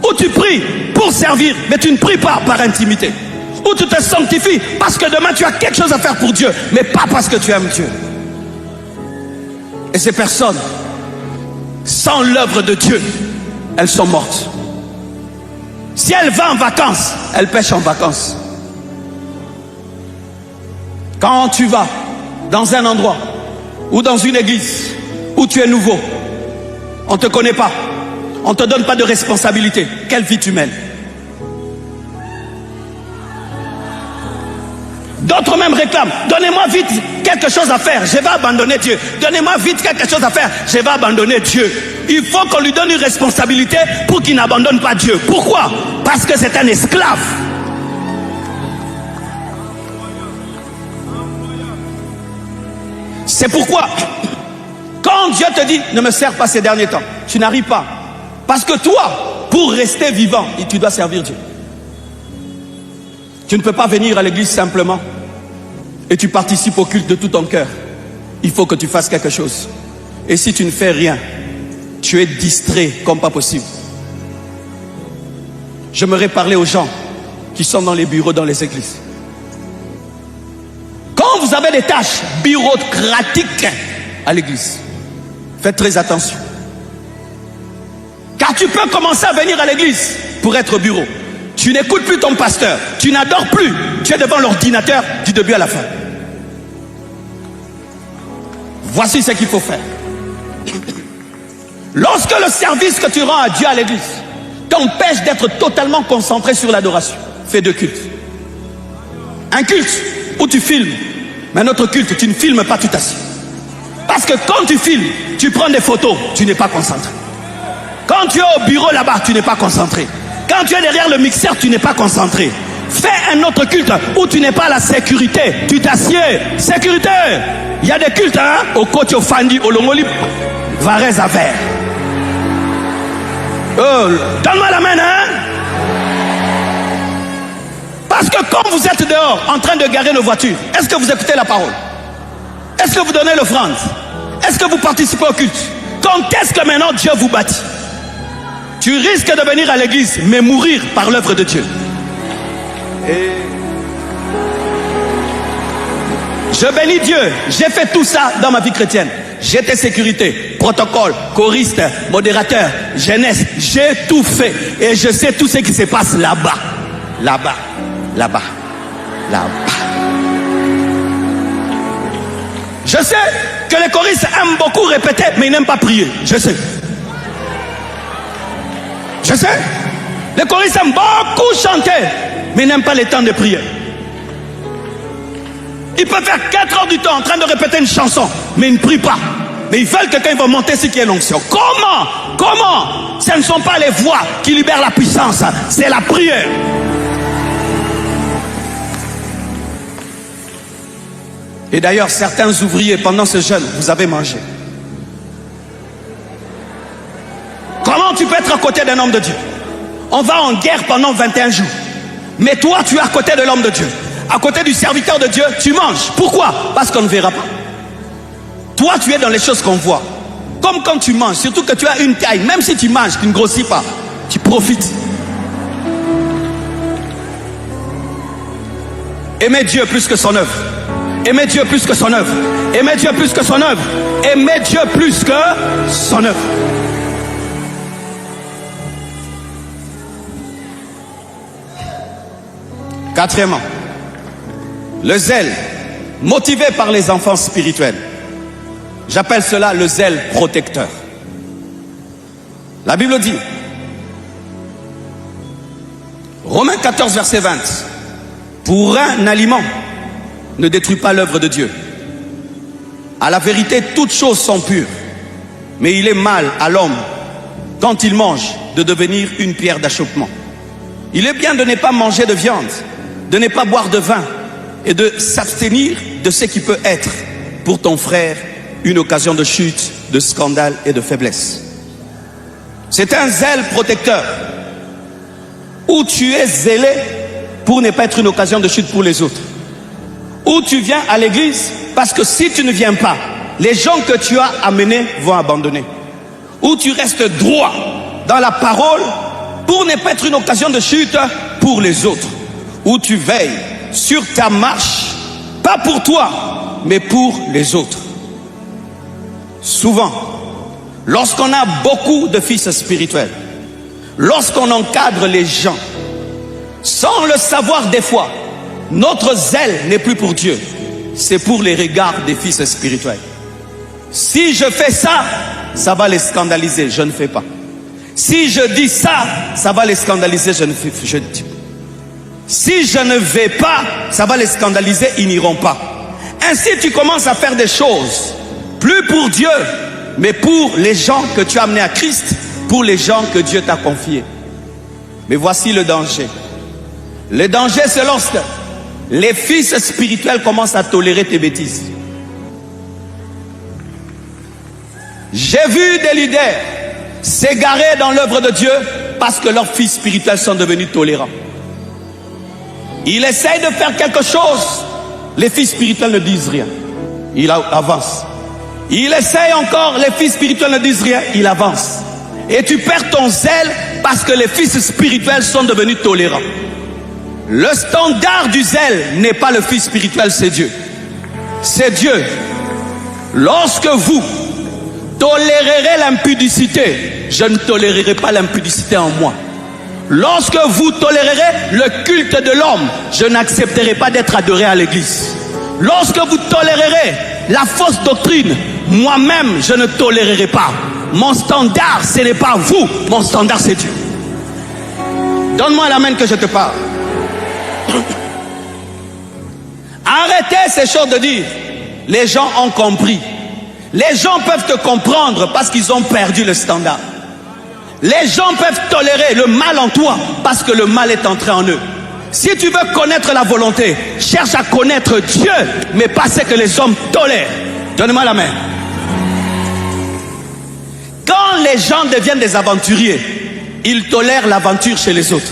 ou tu pries pour servir, mais tu ne pries pas par intimité, ou tu te sanctifies parce que demain tu as quelque chose à faire pour Dieu, mais pas parce que tu aimes Dieu. Et ces personnes, sans l'œuvre de Dieu, elles sont mortes. Si elle va en vacances, elle pêche en vacances. Quand tu vas dans un endroit ou dans une église où tu es nouveau, on ne te connaît pas, on ne te donne pas de responsabilité, quelle vie tu mènes? D'autres même réclament, donnez-moi vite quelque chose à faire, je vais abandonner Dieu. Donnez-moi vite quelque chose à faire, je vais abandonner Dieu. Il faut qu'on lui donne une responsabilité pour qu'il n'abandonne pas Dieu. Pourquoi? Parce que c'est un esclave. C'est pourquoi, quand Dieu te dit, ne me sers pas ces derniers temps, tu n'arrives pas. Parce que toi, pour rester vivant, tu dois servir Dieu. Tu ne peux pas venir à l'église simplement et tu participes au culte de tout ton cœur. Il faut que tu fasses quelque chose. Et si tu ne fais rien, tu es distrait comme pas possible. J'aimerais parler aux gens qui sont dans les bureaux, dans les églises. Quand vous avez des tâches bureaucratiques à l'église, faites très attention. Car tu peux commencer à venir à l'église pour être au bureau. Tu n'écoutes plus ton pasteur, tu n'adores plus, tu es devant l'ordinateur du début à la fin. Voici ce qu'il faut faire. Lorsque le service que tu rends à Dieu à l'église t'empêche d'être totalement concentré sur l'adoration, fais deux cultes. Un culte où tu filmes, mais un autre culte, tu ne filmes pas, tu t'assieds. Parce que quand tu filmes, tu prends des photos, tu n'es pas concentré. Quand tu es au bureau là-bas, tu n'es pas concentré. Quand tu es derrière le mixeur, tu n'es pas concentré. Fais un autre culte où tu n'es pas à la sécurité. Tu t'assieds. Sécurité. Il y a des cultes, hein, au côté au Fandi, au Longoli, Varese à verre. Donne-moi la main, hein. Parce que quand vous êtes dehors, en train de garer nos voitures, est-ce que vous écoutez la parole? Est-ce que vous donnez l'offrande? Est-ce que vous participez au culte? Quand est-ce que maintenant Dieu vous bâtit? Tu risques de venir à l'église, mais mourir par l'œuvre de Dieu. Et je bénis Dieu. J'ai fait tout ça dans ma vie chrétienne. J'étais sécurité, protocole, choriste, modérateur, jeunesse. J'ai tout fait. Et je sais tout ce qui se passe là-bas. Là-bas. Là-bas. Là-bas. Je sais que les choristes aiment beaucoup répéter, mais ils n'aiment pas prier. Je sais. Je sais. Les choristes aiment beaucoup chanter, mais ils n'aiment pas les temps de prière. Ils peuvent faire 4 heures du temps en train de répéter une chanson, mais ils ne prient pas. Mais ils veulent que quand ils vont monter, c'est qu'il y ait l'onction. Comment? Ce ne sont pas les voix qui libèrent la puissance, c'est la prière. Et d'ailleurs, certains ouvriers, pendant ce jeûne, vous avez mangé. Comment tu peux être à côté d'un homme de Dieu? On va en guerre pendant 21 jours. Mais toi, tu es à côté de l'homme de Dieu. à côté du serviteur de Dieu, tu manges. Pourquoi? Parce qu'on ne verra pas. Toi, tu es dans les choses qu'on voit. Comme quand tu manges, surtout que tu as une taille, même si tu manges, tu ne grossis pas, tu profites. Aimez Dieu plus que son œuvre. Aimez Dieu plus que son œuvre. Aimez Dieu plus que son œuvre. Aimez Dieu plus que son œuvre. Quatrièmement, le zèle, motivé par les enfants spirituels. J'appelle cela le zèle protecteur. La Bible dit, Romains 14, verset 20, pour un aliment ne détruit pas l'œuvre de Dieu. À la vérité, toutes choses sont pures, mais il est mal à l'homme, quand il mange, de devenir une pierre d'achoppement. Il est bien de ne pas manger de viande, de ne pas boire de vin et de s'abstenir de ce qui peut être pour ton frère une occasion de chute, de scandale et de faiblesse. C'est un zèle protecteur où tu es zélé pour ne pas être une occasion de chute pour les autres. Où tu viens à l'église parce que si tu ne viens pas, les gens que tu as amenés vont abandonner. Où tu restes droit dans la parole pour ne pas être une occasion de chute pour les autres. Où tu veilles sur ta marche, pas pour toi, mais pour les autres. Souvent, lorsqu'on a beaucoup de fils spirituels, lorsqu'on encadre les gens, sans le savoir des fois, notre zèle n'est plus pour Dieu, c'est pour les regards des fils spirituels. Si je fais ça, ça va les scandaliser, je ne fais pas. Si je dis ça, ça va les scandaliser, je ne fais pas. Si je ne vais pas, ça va les scandaliser, ils n'iront pas. Ainsi tu commences à faire des choses, plus pour Dieu, mais pour les gens que tu as amenés à Christ, pour les gens que Dieu t'a confiés. Mais voici le danger. Le danger, c'est lorsque les fils spirituels commencent à tolérer tes bêtises. J'ai vu des leaders s'égarer dans l'œuvre de Dieu parce que leurs fils spirituels sont devenus tolérants. Il essaye de faire quelque chose, les fils spirituels ne disent rien, il avance. Il essaye encore, les fils spirituels ne disent rien, il avance. Et tu perds ton zèle parce que les fils spirituels sont devenus tolérants. Le standard du zèle n'est pas le fils spirituel, c'est Dieu. C'est Dieu. Lorsque vous tolérerez l'impudicité, je ne tolérerai pas l'impudicité en moi. Lorsque vous tolérerez le culte de l'homme, je n'accepterai pas d'être adoré à l'église. Lorsque vous tolérerez la fausse doctrine, moi-même, je ne tolérerai pas. Mon standard, ce n'est pas vous, mon standard, c'est Dieu. Donne-moi l'amen que je te parle. Arrêtez ces choses de dire, les gens ont compris. Les gens peuvent te comprendre parce qu'ils ont perdu le standard. Les gens peuvent tolérer le mal en toi parce que le mal est entré en eux. Si tu veux connaître la volonté, cherche à connaître Dieu, mais pas ce que les hommes tolèrent. Donne-moi la main. Quand les gens deviennent des aventuriers, ils tolèrent l'aventure chez les autres.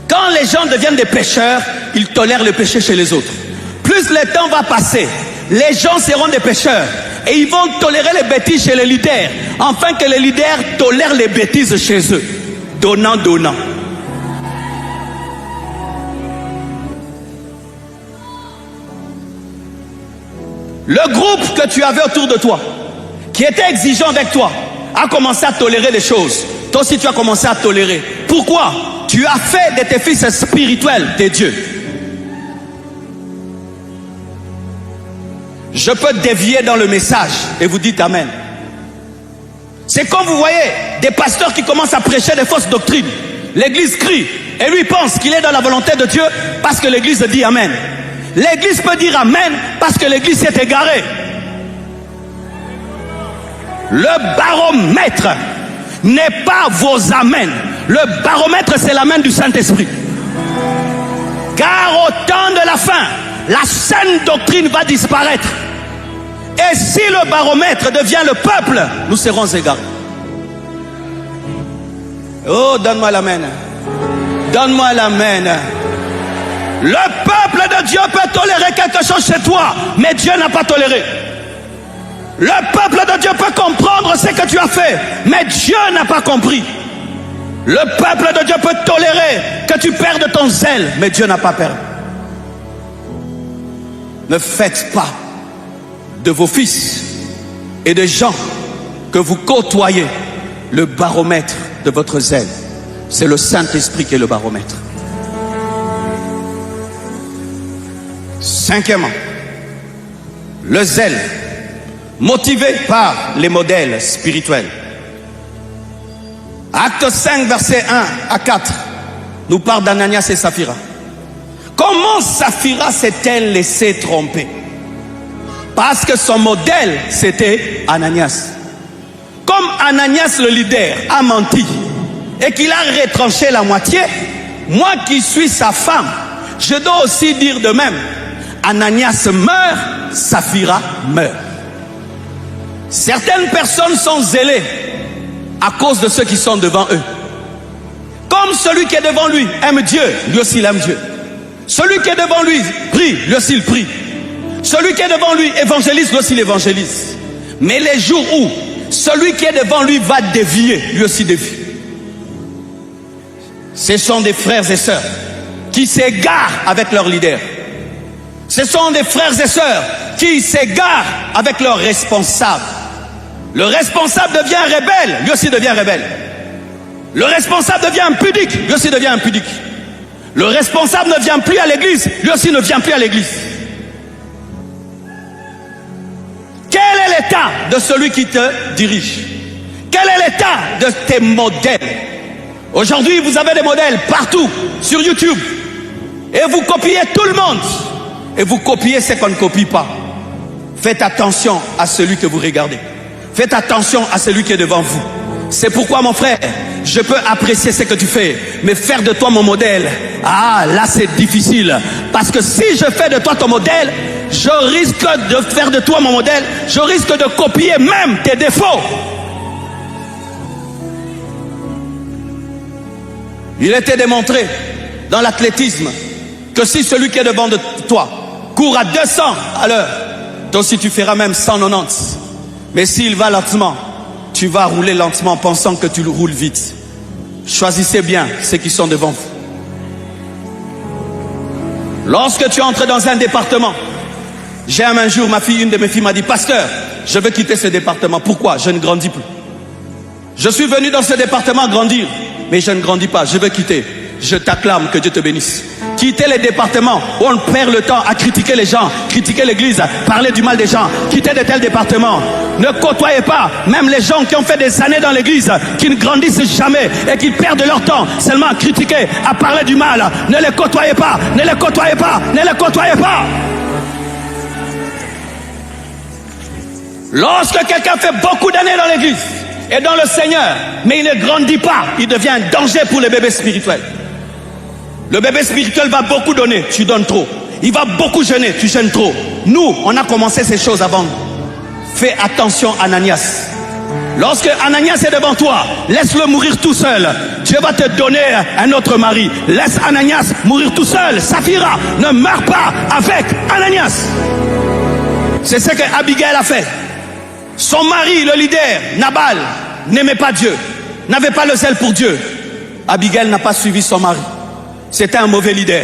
Quand les gens deviennent des pécheurs, ils tolèrent le péché chez les autres. Plus le temps va passer, les gens seront des pécheurs et ils vont tolérer les bêtises chez les leaders, afin que les leaders tolèrent les bêtises chez eux. Donnant, donnant. Le groupe que tu avais autour de toi, qui était exigeant avec toi, a commencé à tolérer des choses. Toi aussi tu as commencé à tolérer. Pourquoi? Tu as fait de tes fils spirituels des dieux. Je peux dévier dans le message et vous dites amen. C'est comme vous voyez des pasteurs qui commencent à prêcher des fausses doctrines. L'église crie et lui pense qu'il est dans la volonté de Dieu parce que l'église dit amen. L'église peut dire amen parce que l'église s'est égarée. Le baromètre n'est pas vos amens. Le baromètre, c'est l'amen du Saint-Esprit. Car au temps de la fin, la saine doctrine va disparaître. Et si le baromètre devient le peuple, nous serons égarés. Oh, donne-moi l'amen. Donne-moi l'amen. Le peuple de Dieu peut tolérer quelque chose chez toi, mais Dieu n'a pas toléré. Le peuple de Dieu peut comprendre ce que tu as fait, mais Dieu n'a pas compris. Le peuple de Dieu peut tolérer que tu perdes ton zèle, mais Dieu n'a pas perdu. Ne faites pas de vos fils et des gens que vous côtoyez le baromètre de votre zèle. C'est le Saint-Esprit qui est le baromètre. Cinquièmement, le zèle motivé par les modèles spirituels. Acte 5, versets 1 à 4, nous parle d'Ananias et Saphira. Comment Saphira s'est-elle laissée tromper? Parce que son modèle, c'était Ananias. Comme Ananias, le leader, a menti et qu'il a retranché la moitié, moi qui suis sa femme, je dois aussi dire de même. Ananias meurt, Saphira meurt. Certaines personnes sont zélées à cause de ceux qui sont devant eux. Comme celui qui est devant lui aime Dieu, lui aussi il aime Dieu. Celui qui est devant lui prie, lui aussi il prie. Celui qui est devant lui évangélise, lui aussi il évangélise. Mais les jours où celui qui est devant lui va dévier, lui aussi dévie. Ce sont des frères et sœurs qui s'égarent avec leur leader. Ce sont des frères et sœurs qui s'égarent avec leur responsable. Le responsable devient rebelle, lui aussi devient rebelle. Le responsable devient impudique, lui aussi devient impudique. Le responsable ne vient plus à l'église, lui aussi ne vient plus à l'église. Quel est l'état de celui qui te dirige? Quel est l'état de tes modèles? Aujourd'hui, vous avez des modèles partout, sur YouTube. Et vous copiez tout le monde. Et vous copiez ce qu'on ne copie pas. Faites attention à celui que vous regardez. Faites attention à celui qui est devant vous. C'est pourquoi, mon frère, je peux apprécier ce que tu fais, mais faire de toi mon modèle, ah, là c'est difficile. Parce que si je fais de toi ton modèle, je risque de faire de toi mon modèle, je risque de copier même tes défauts. Il était démontré dans l'athlétisme que si celui qui est devant de toi court à 200 à l'heure, toi aussi tu feras même 190. Mais s'il va lentement, tu vas rouler lentement pensant que tu le roules vite. Choisissez bien ceux qui sont devant vous. Lorsque tu entres dans un département, j'aime un jour, une de mes filles m'a dit, pasteur, je veux quitter ce département. Pourquoi? Je ne grandis plus. Je suis venu dans ce département grandir, mais je ne grandis pas, je veux quitter. Je t'acclame, que Dieu te bénisse. Quittez les départements où on perd le temps à critiquer les gens, critiquer l'église, parler du mal des gens. Quittez de tels départements. Ne côtoyez pas même les gens qui ont fait des années dans l'église, qui ne grandissent jamais et qui perdent leur temps seulement à critiquer, à parler du mal. Ne les côtoyez pas, ne les côtoyez pas, ne les côtoyez pas. Lorsque quelqu'un fait beaucoup d'années dans l'église et dans le Seigneur, mais il ne grandit pas, il devient un danger pour les bébés spirituels. Le bébé spirituel va beaucoup donner, tu donnes trop. Il va beaucoup jeûner, tu jeûnes trop. Nous, on a commencé ces choses avant. Fais attention, Ananias. Lorsque Ananias est devant toi, laisse-le mourir tout seul. Dieu va te donner un autre mari. Laisse Ananias mourir tout seul. Saphira, ne meurs pas avec Ananias. C'est ce que Abigail a fait. Son mari, le leader, Nabal, n'aimait pas Dieu, n'avait pas le zèle pour Dieu. Abigail n'a pas suivi son mari. C'était un mauvais leader.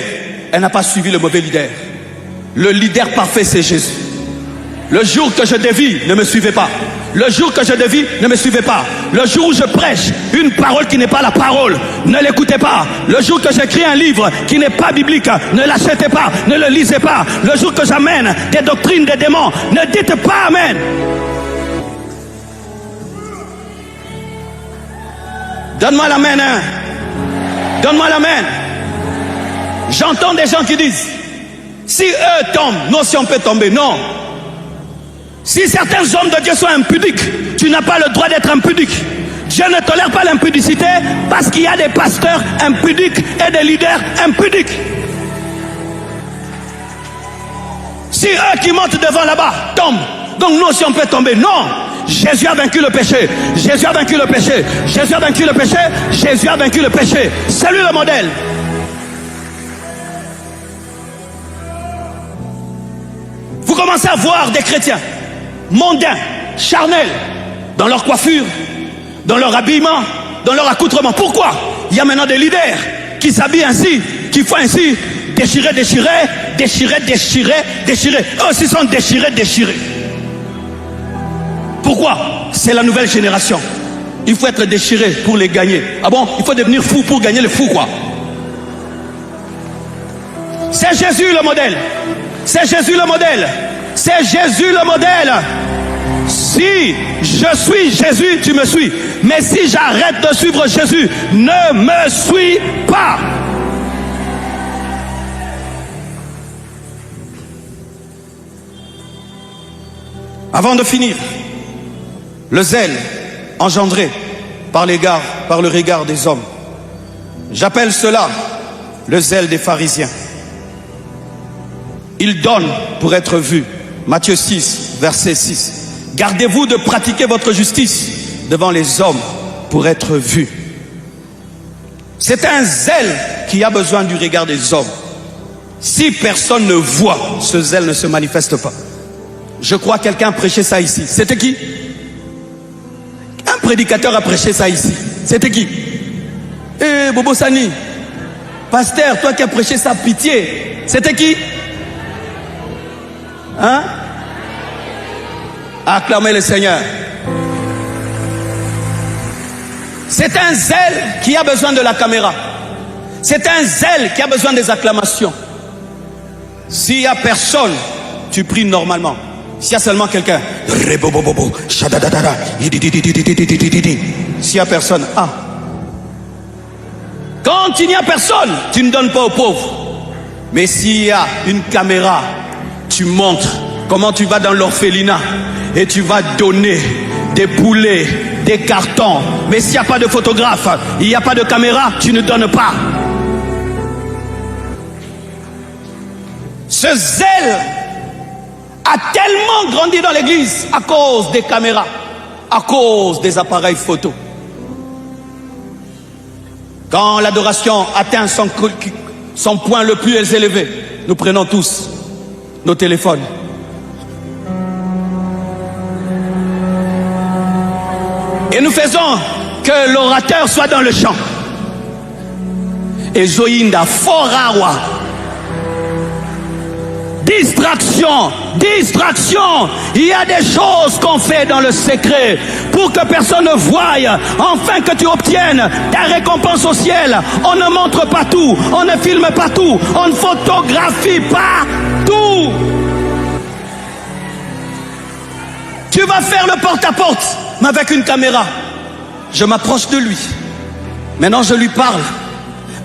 Elle n'a pas suivi le mauvais leader. Le leader parfait, c'est Jésus. Le jour que je dévie, ne me suivez pas. Le jour que je dévie, ne me suivez pas. Le jour où je prêche une parole qui n'est pas la parole, ne l'écoutez pas. Le jour que j'écris un livre qui n'est pas biblique, ne l'achetez pas, ne le lisez pas. Le jour que j'amène des doctrines des démons, ne dites pas amen. Donne-moi l'amen, hein. Donne-moi l'amen. J'entends des gens qui disent, si eux tombent, nous aussi on peut tomber. Non. Si certains hommes de Dieu sont impudiques, tu n'as pas le droit d'être impudique. Dieu ne tolère pas l'impudicité parce qu'il y a des pasteurs impudiques et des leaders impudiques. Si eux qui montent devant là-bas tombent, donc nous aussi on peut tomber. Non. Jésus a vaincu le péché. Jésus a vaincu le péché. Jésus a vaincu le péché. Jésus a vaincu le péché. C'est lui le modèle. commencez à voir des chrétiens mondains, charnels, dans leur coiffure, dans leur habillement, dans leur accoutrement. Pourquoi? Il y a maintenant des leaders qui s'habillent ainsi, qui font ainsi, déchirer, déchirer, déchirer, déchirer, déchirer. Eux aussi sont déchirés, déchirés. Pourquoi? C'est la nouvelle génération. Il faut être déchiré pour les gagner. Ah bon? Il faut devenir fou pour gagner les fous, quoi. C'est Jésus le modèle. C'est Jésus le modèle. C'est Jésus le modèle. Si je suis Jésus, tu me suis. Mais si j'arrête de suivre Jésus, ne me suis pas. Avant de finir, le zèle engendré par le regard des hommes. J'appelle cela le zèle des pharisiens. Ils donnent pour être vus. Matthieu 6, verset 6. Gardez-vous de pratiquer votre justice devant les hommes pour être vus. C'est un zèle qui a besoin du regard des hommes. Si personne ne voit, ce zèle ne se manifeste pas. Je crois que quelqu'un a prêché ça ici. C'était qui? Un prédicateur a prêché ça ici. C'était qui? Eh, Bobo Sani. Pasteur, toi qui as prêché ça, pitié. C'était qui? Hein? Acclamez le Seigneur. C'est un zèle qui a besoin de la caméra. C'est un zèle qui a besoin des acclamations. S'il n'y a personne, tu pries normalement. S'il y a seulement quelqu'un, s'il y a personne, quand il n'y a personne, tu ne donnes pas aux pauvres. Mais s'il y a une caméra, tu montres comment tu vas dans l'orphelinat et tu vas donner des poulets, des cartons. Mais s'il n'y a pas de photographe, il n'y a pas de caméra, tu ne donnes pas. Ce zèle a tellement grandi dans l'église à cause des caméras, à cause des appareils photo. Quand l'adoration atteint son point le plus élevé, nous prenons tous nos téléphones. Et nous faisons que l'orateur soit dans le champ. Et Zoïnda, Forawa. Distraction, distraction. Il y a des choses qu'on fait dans le secret pour que personne ne voie, afin que tu obtiennes ta récompense au ciel. On ne montre pas tout, on ne filme pas tout, on ne photographie pas tout. Tu vas faire le porte-à-porte, mais avec une caméra. Je m'approche de lui. Maintenant je lui parle.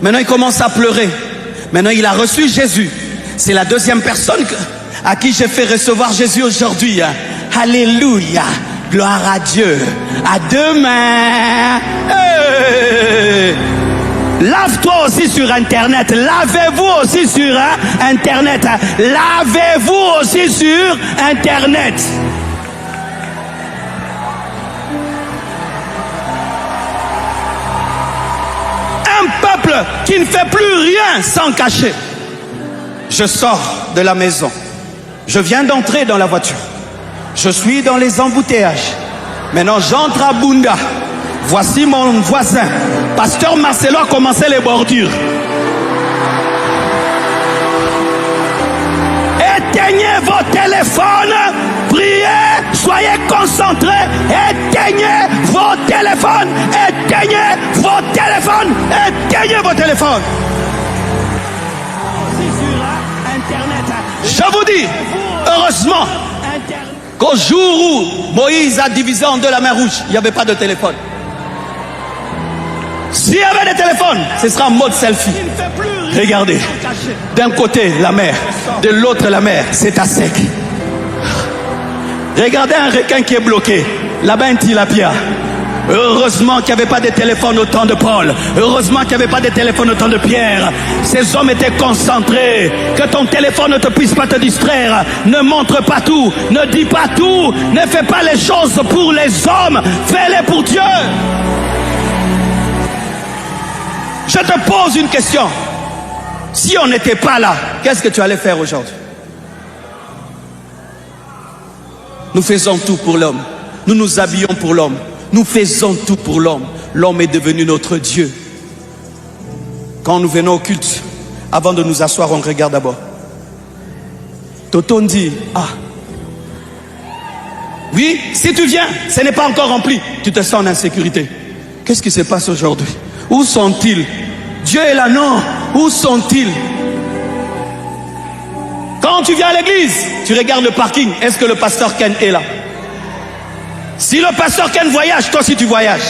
Maintenant il commence à pleurer. Maintenant il a reçu Jésus. C'est la deuxième personne à qui j'ai fait recevoir Jésus aujourd'hui. Alléluia. Gloire à Dieu. À demain. Lave-toi aussi sur Internet. Lavez-vous aussi sur Internet. Lavez-vous aussi sur Internet. Un peuple qui ne fait plus rien sans cacher. Je sors de la maison. Je viens d'entrer dans la voiture. Je suis dans les embouteillages. Maintenant, j'entre à Bunda. Voici mon voisin. Pasteur Marcelo a commencé les bordures. Éteignez vos téléphones. Priez. Soyez concentrés. Éteignez vos téléphones. Éteignez vos téléphones. Éteignez vos téléphones. Je vous dis, heureusement qu'au jour où Moïse a divisé en deux la mer rouge, il n'y avait pas de téléphone. S'il y avait des téléphones, ce sera en mode selfie. Regardez, d'un côté la mer, de l'autre la mer, c'est à sec. Regardez un requin qui est bloqué, là-bas un tilapia. Heureusement qu'il n'y avait pas de téléphone au temps de Paul. Heureusement qu'il n'y avait pas de téléphone au temps de Pierre. Ces hommes étaient concentrés. Que ton téléphone ne te puisse pas te distraire. Ne montre pas tout. Ne dis pas tout. Ne fais pas les choses pour les hommes. Fais-les pour Dieu. Je te pose une question. Si on n'était pas là, qu'est-ce que tu allais faire aujourd'hui? Nous faisons tout pour l'homme. Nous nous habillons pour l'homme. Nous faisons tout pour l'homme. L'homme est devenu notre Dieu. Quand nous venons au culte, avant de nous asseoir, on regarde d'abord. Toto dit, ah, oui, si tu viens, ce n'est pas encore rempli. Tu te sens en insécurité. Qu'est-ce qui se passe aujourd'hui? Où sont-ils? Dieu est là, non. Où sont-ils? Quand tu viens à l'église, tu regardes le parking. Est-ce que le pasteur Ken est là? Si le pasteur Ken voyage, toi aussi tu voyages.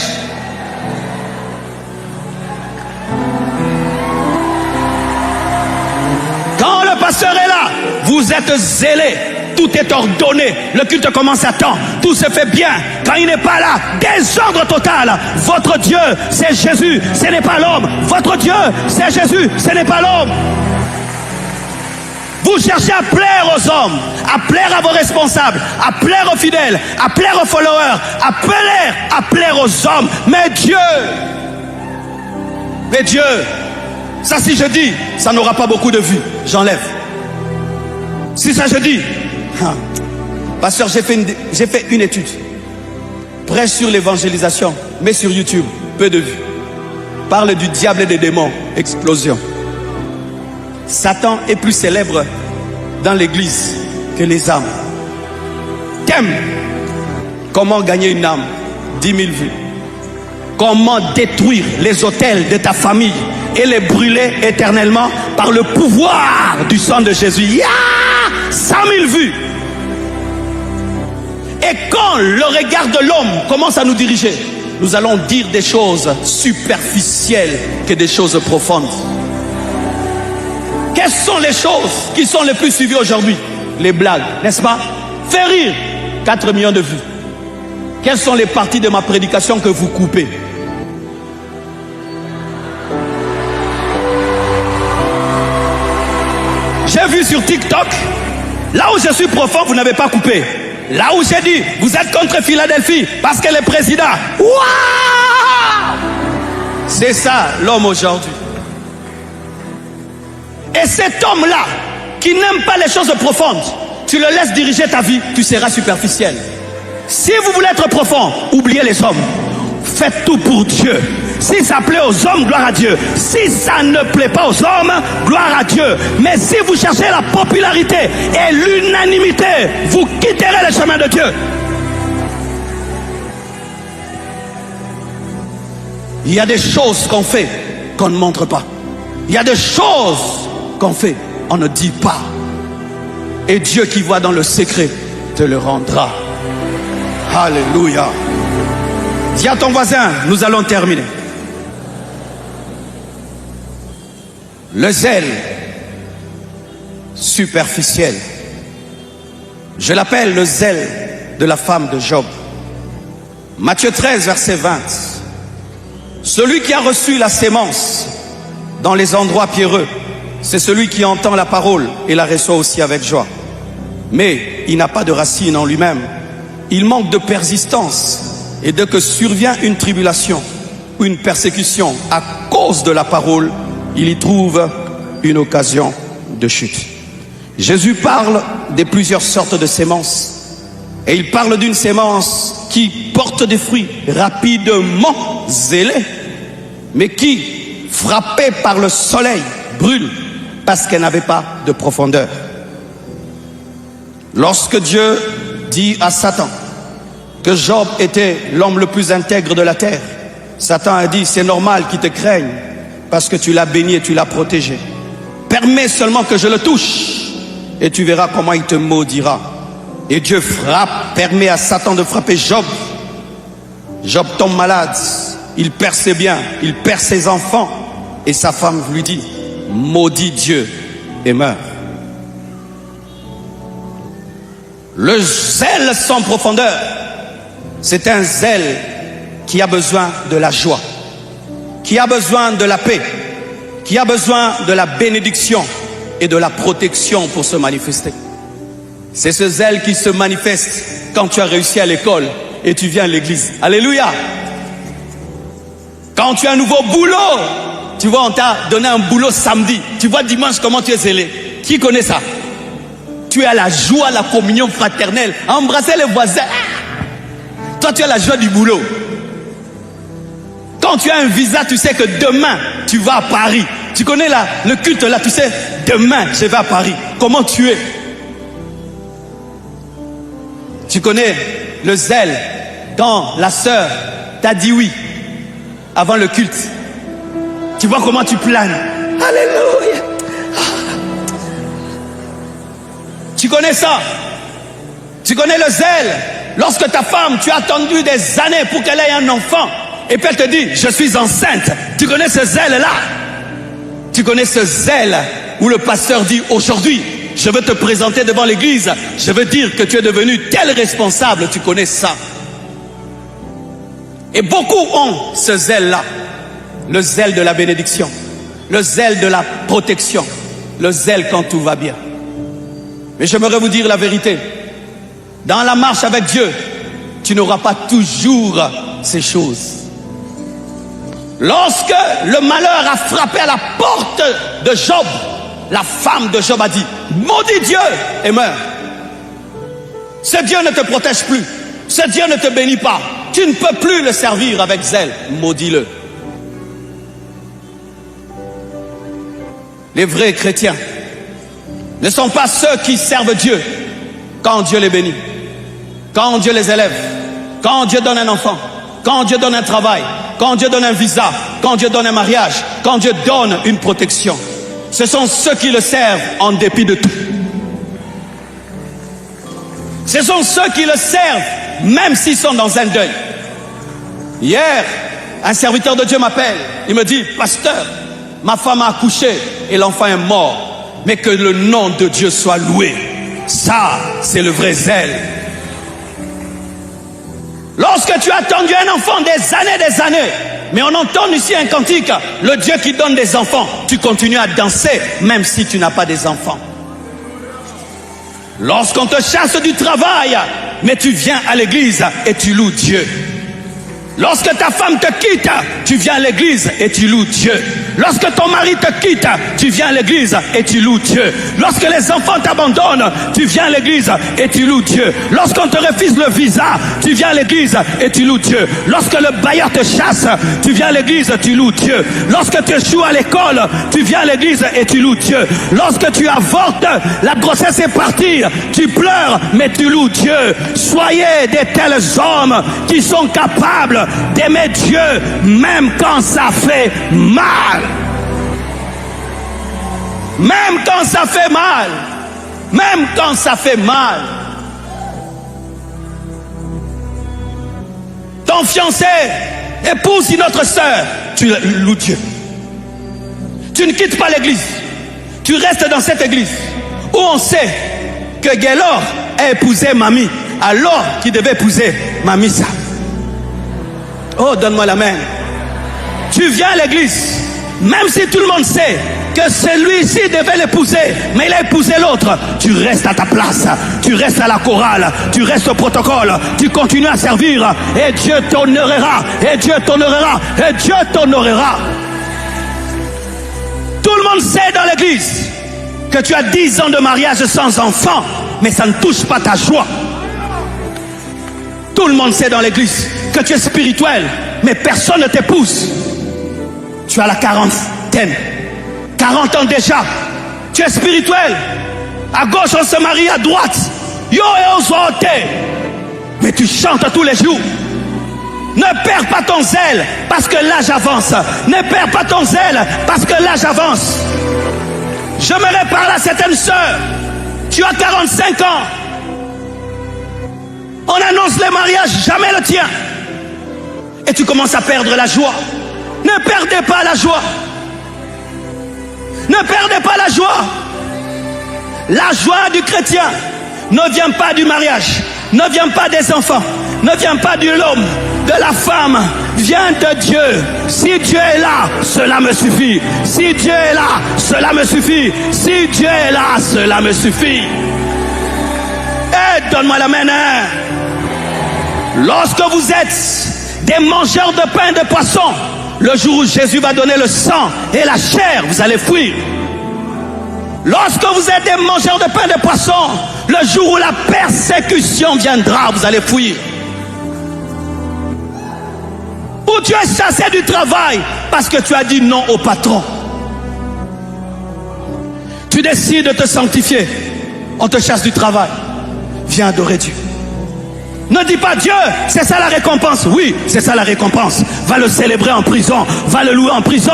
Quand le pasteur est là, vous êtes zélés. Tout est ordonné. Le culte commence à temps. Tout se fait bien. Quand il n'est pas là, désordre total. Votre Dieu, c'est Jésus. Ce n'est pas l'homme. Votre Dieu, c'est Jésus. Ce n'est pas l'homme. Vous cherchez à plaire aux hommes, à plaire à vos responsables, à plaire aux fidèles, à plaire aux followers, à plaire aux hommes. Mais Dieu, ça si je dis, ça n'aura pas beaucoup de vues. J'enlève. Si ça je dis, pasteur, j'ai fait une étude. Prêche sur l'évangélisation, mais sur YouTube, peu de vues. Parle du diable et des démons, explosion. Satan est plus célèbre dans l'église que les âmes. Thème: comment gagner une âme? 10 000 vues. Comment détruire les autels de ta famille et les brûler éternellement par le pouvoir du sang de Jésus. 100 000 vues. Et quand le regard de l'homme commence à nous diriger, nous allons dire des choses superficielles que des choses profondes. Quelles sont les choses qui sont les plus suivies aujourd'hui? Les blagues, n'est-ce pas? Faire rire, 4 millions de vues. Quelles sont les parties de ma prédication que vous coupez? J'ai vu sur TikTok, là où je suis profond, vous n'avez pas coupé. Là où j'ai dit, vous êtes contre Philadelphie parce qu'elle est président. Waouh! C'est ça l'homme aujourd'hui. Et cet homme-là, qui n'aime pas les choses profondes, tu le laisses diriger ta vie, tu seras superficiel. Si vous voulez être profond, oubliez les hommes. Faites tout pour Dieu. Si ça plaît aux hommes, gloire à Dieu. Si ça ne plaît pas aux hommes, gloire à Dieu. Mais si vous cherchez la popularité et l'unanimité, vous quitterez le chemin de Dieu. Il y a des choses qu'on fait qu'on ne montre pas. Il y a des choses qu'on fait, on ne dit pas. Et Dieu qui voit dans le secret te le rendra. Alléluia. Dis à ton voisin, nous allons terminer. Le zèle superficiel, je l'appelle le zèle de la femme de Job. Matthieu 13, verset 20. Celui qui a reçu la sémence dans les endroits pierreux, c'est celui qui entend la parole et la reçoit aussi avec joie. Mais il n'a pas de racine en lui-même. Il manque de persistance. Et dès que survient une tribulation ou une persécution à cause de la parole, il y trouve une occasion de chute. Jésus parle de plusieurs sortes de sémences. Et il parle d'une sémence qui porte des fruits rapidement zélés, mais qui, frappée par le soleil, brûle parce qu'elle n'avait pas de profondeur. Lorsque Dieu dit à Satan que Job était l'homme le plus intègre de la terre, Satan a dit, c'est normal qu'il te craigne parce que tu l'as béni et tu l'as protégé. Permets seulement que je le touche et tu verras comment il te maudira. Et Dieu permet à Satan de frapper Job. Job tombe malade, il perd ses biens, il perd ses enfants et sa femme lui dit, maudit Dieu et meurt. Le zèle sans profondeur, c'est un zèle qui a besoin de la joie, qui a besoin de la paix, qui a besoin de la bénédiction et de la protection pour se manifester. C'est ce zèle qui se manifeste quand tu as réussi à l'école et tu viens à l'église. Alléluia! Quand tu as un nouveau boulot, tu vois, on t'a donné un boulot samedi. Tu vois dimanche comment tu es zélé. Qui connaît ça? tu as la joie, la communion fraternelle, embrasser les voisins. Toi, tu as la joie du boulot. Quand tu as un visa, tu sais que demain, tu vas à Paris. Tu connais le culte là, tu sais, demain, je vais à Paris. Comment tu es? Tu connais le zèle quand la sœur t'a dit oui avant le culte. Tu vois comment tu planes. Alléluia. Tu connais ça. Tu connais le zèle. Lorsque ta femme, tu as attendu des années pour qu'elle ait un enfant. Et puis elle te dit, je suis enceinte. Tu connais ce zèle-là. Tu connais ce zèle où le pasteur dit, aujourd'hui, je veux te présenter devant l'église. Je veux dire que tu es devenu tel responsable. Tu connais ça. Et beaucoup ont ce zèle-là. Le zèle de la bénédiction. Le zèle de la protection. Le zèle quand tout va bien. Mais j'aimerais vous dire la vérité. Dans la marche avec Dieu, tu n'auras pas toujours ces choses. Lorsque le malheur a frappé à la porte de Job, la femme de Job a dit, maudit Dieu et meurt. Ce Dieu ne te protège plus. Ce Dieu ne te bénit pas. Tu ne peux plus le servir avec zèle. Maudis-le. Les vrais chrétiens ne sont pas ceux qui servent Dieu quand Dieu les bénit, quand Dieu les élève, quand Dieu donne un enfant, quand Dieu donne un travail, quand Dieu donne un visa, quand Dieu donne un mariage, quand Dieu donne une protection. Ce sont ceux qui le servent en dépit de tout. Ce sont ceux qui le servent même s'ils sont dans un deuil. Hier, un serviteur de Dieu m'appelle. Il me dit, pasteur, ma femme a accouché et l'enfant est mort. Mais que le nom de Dieu soit loué. Ça, c'est le vrai zèle. Lorsque tu as attendu un enfant des années, mais on entend ici un cantique, le Dieu qui donne des enfants, tu continues à danser même si tu n'as pas des enfants. Lorsqu'on te chasse du travail, mais tu viens à l'église et tu loues Dieu. Lorsque ta femme te quitte, tu viens à l'église et tu loues Dieu. Lorsque ton mari te quitte, tu viens à l'église et tu loues Dieu. Lorsque les enfants t'abandonnent, tu viens à l'église et tu loues Dieu. Lorsqu'on te refuse le visa, tu viens à l'église et tu loues Dieu. Lorsque le bailleur te chasse, tu viens à l'église et tu loues Dieu. Lorsque tu échoues à l'école, tu viens à l'église et tu loues Dieu. Lorsque tu avortes, la grossesse est partie, tu pleures mais tu loues Dieu. Soyez des tels hommes qui sont capables d'aimer Dieu même quand ça fait mal. Même quand ça fait mal. Même quand ça fait mal. Ton fiancé épouse une autre sœur, tu loues Dieu. Tu ne quittes pas l'église. Tu restes dans cette église où on sait que Gaylor a épousé Mamie alors qu'il devait épouser Mamisa. Oh, donne-moi la main. Tu viens à l'église, même si tout le monde sait que celui-ci devait l'épouser, mais il a épousé l'autre. Tu restes à ta place, tu restes à la chorale, tu restes au protocole, tu continues à servir et Dieu t'honorera, et Dieu t'honorera, et Dieu t'honorera. Tout le monde sait dans l'église que tu as 10 ans de mariage sans enfant, mais ça ne touche pas ta joie. Tout le monde sait dans l'église que tu es spirituel, mais personne ne t'épouse. Tu as la quarantaine, 40 ans déjà. Tu es spirituel. À gauche, on se marie, à droite. Yo et osote. Mais tu chantes tous les jours. Ne perds pas ton zèle parce que l'âge avance. Ne perds pas ton zèle parce que l'âge avance. J'aimerais parler à certaines sœurs. Tu as 45 ans. On annonce le mariage, jamais le tien. Et tu commences à perdre la joie. Ne perdez pas la joie. Ne perdez pas la joie. La joie du chrétien ne vient pas du mariage, ne vient pas des enfants, ne vient pas de l'homme, de la femme, vient de Dieu. Si Dieu est là, cela me suffit. Si Dieu est là, cela me suffit. Si Dieu est là, cela me suffit. Et donne-moi la main. Lorsque vous êtes des mangeurs de pain et de poisson, le jour où Jésus va donner le sang et la chair, vous allez fuir. Lorsque vous êtes des mangeurs de pain et de poisson, le jour où la persécution viendra, vous allez fuir. Ou tu es chassé du travail parce que tu as dit non au patron. Tu décides de te sanctifier, on te chasse du travail. Viens adorer Dieu. Ne dis pas Dieu, c'est ça la récompense. Oui, c'est ça la récompense. Va le célébrer en prison, va le louer en prison.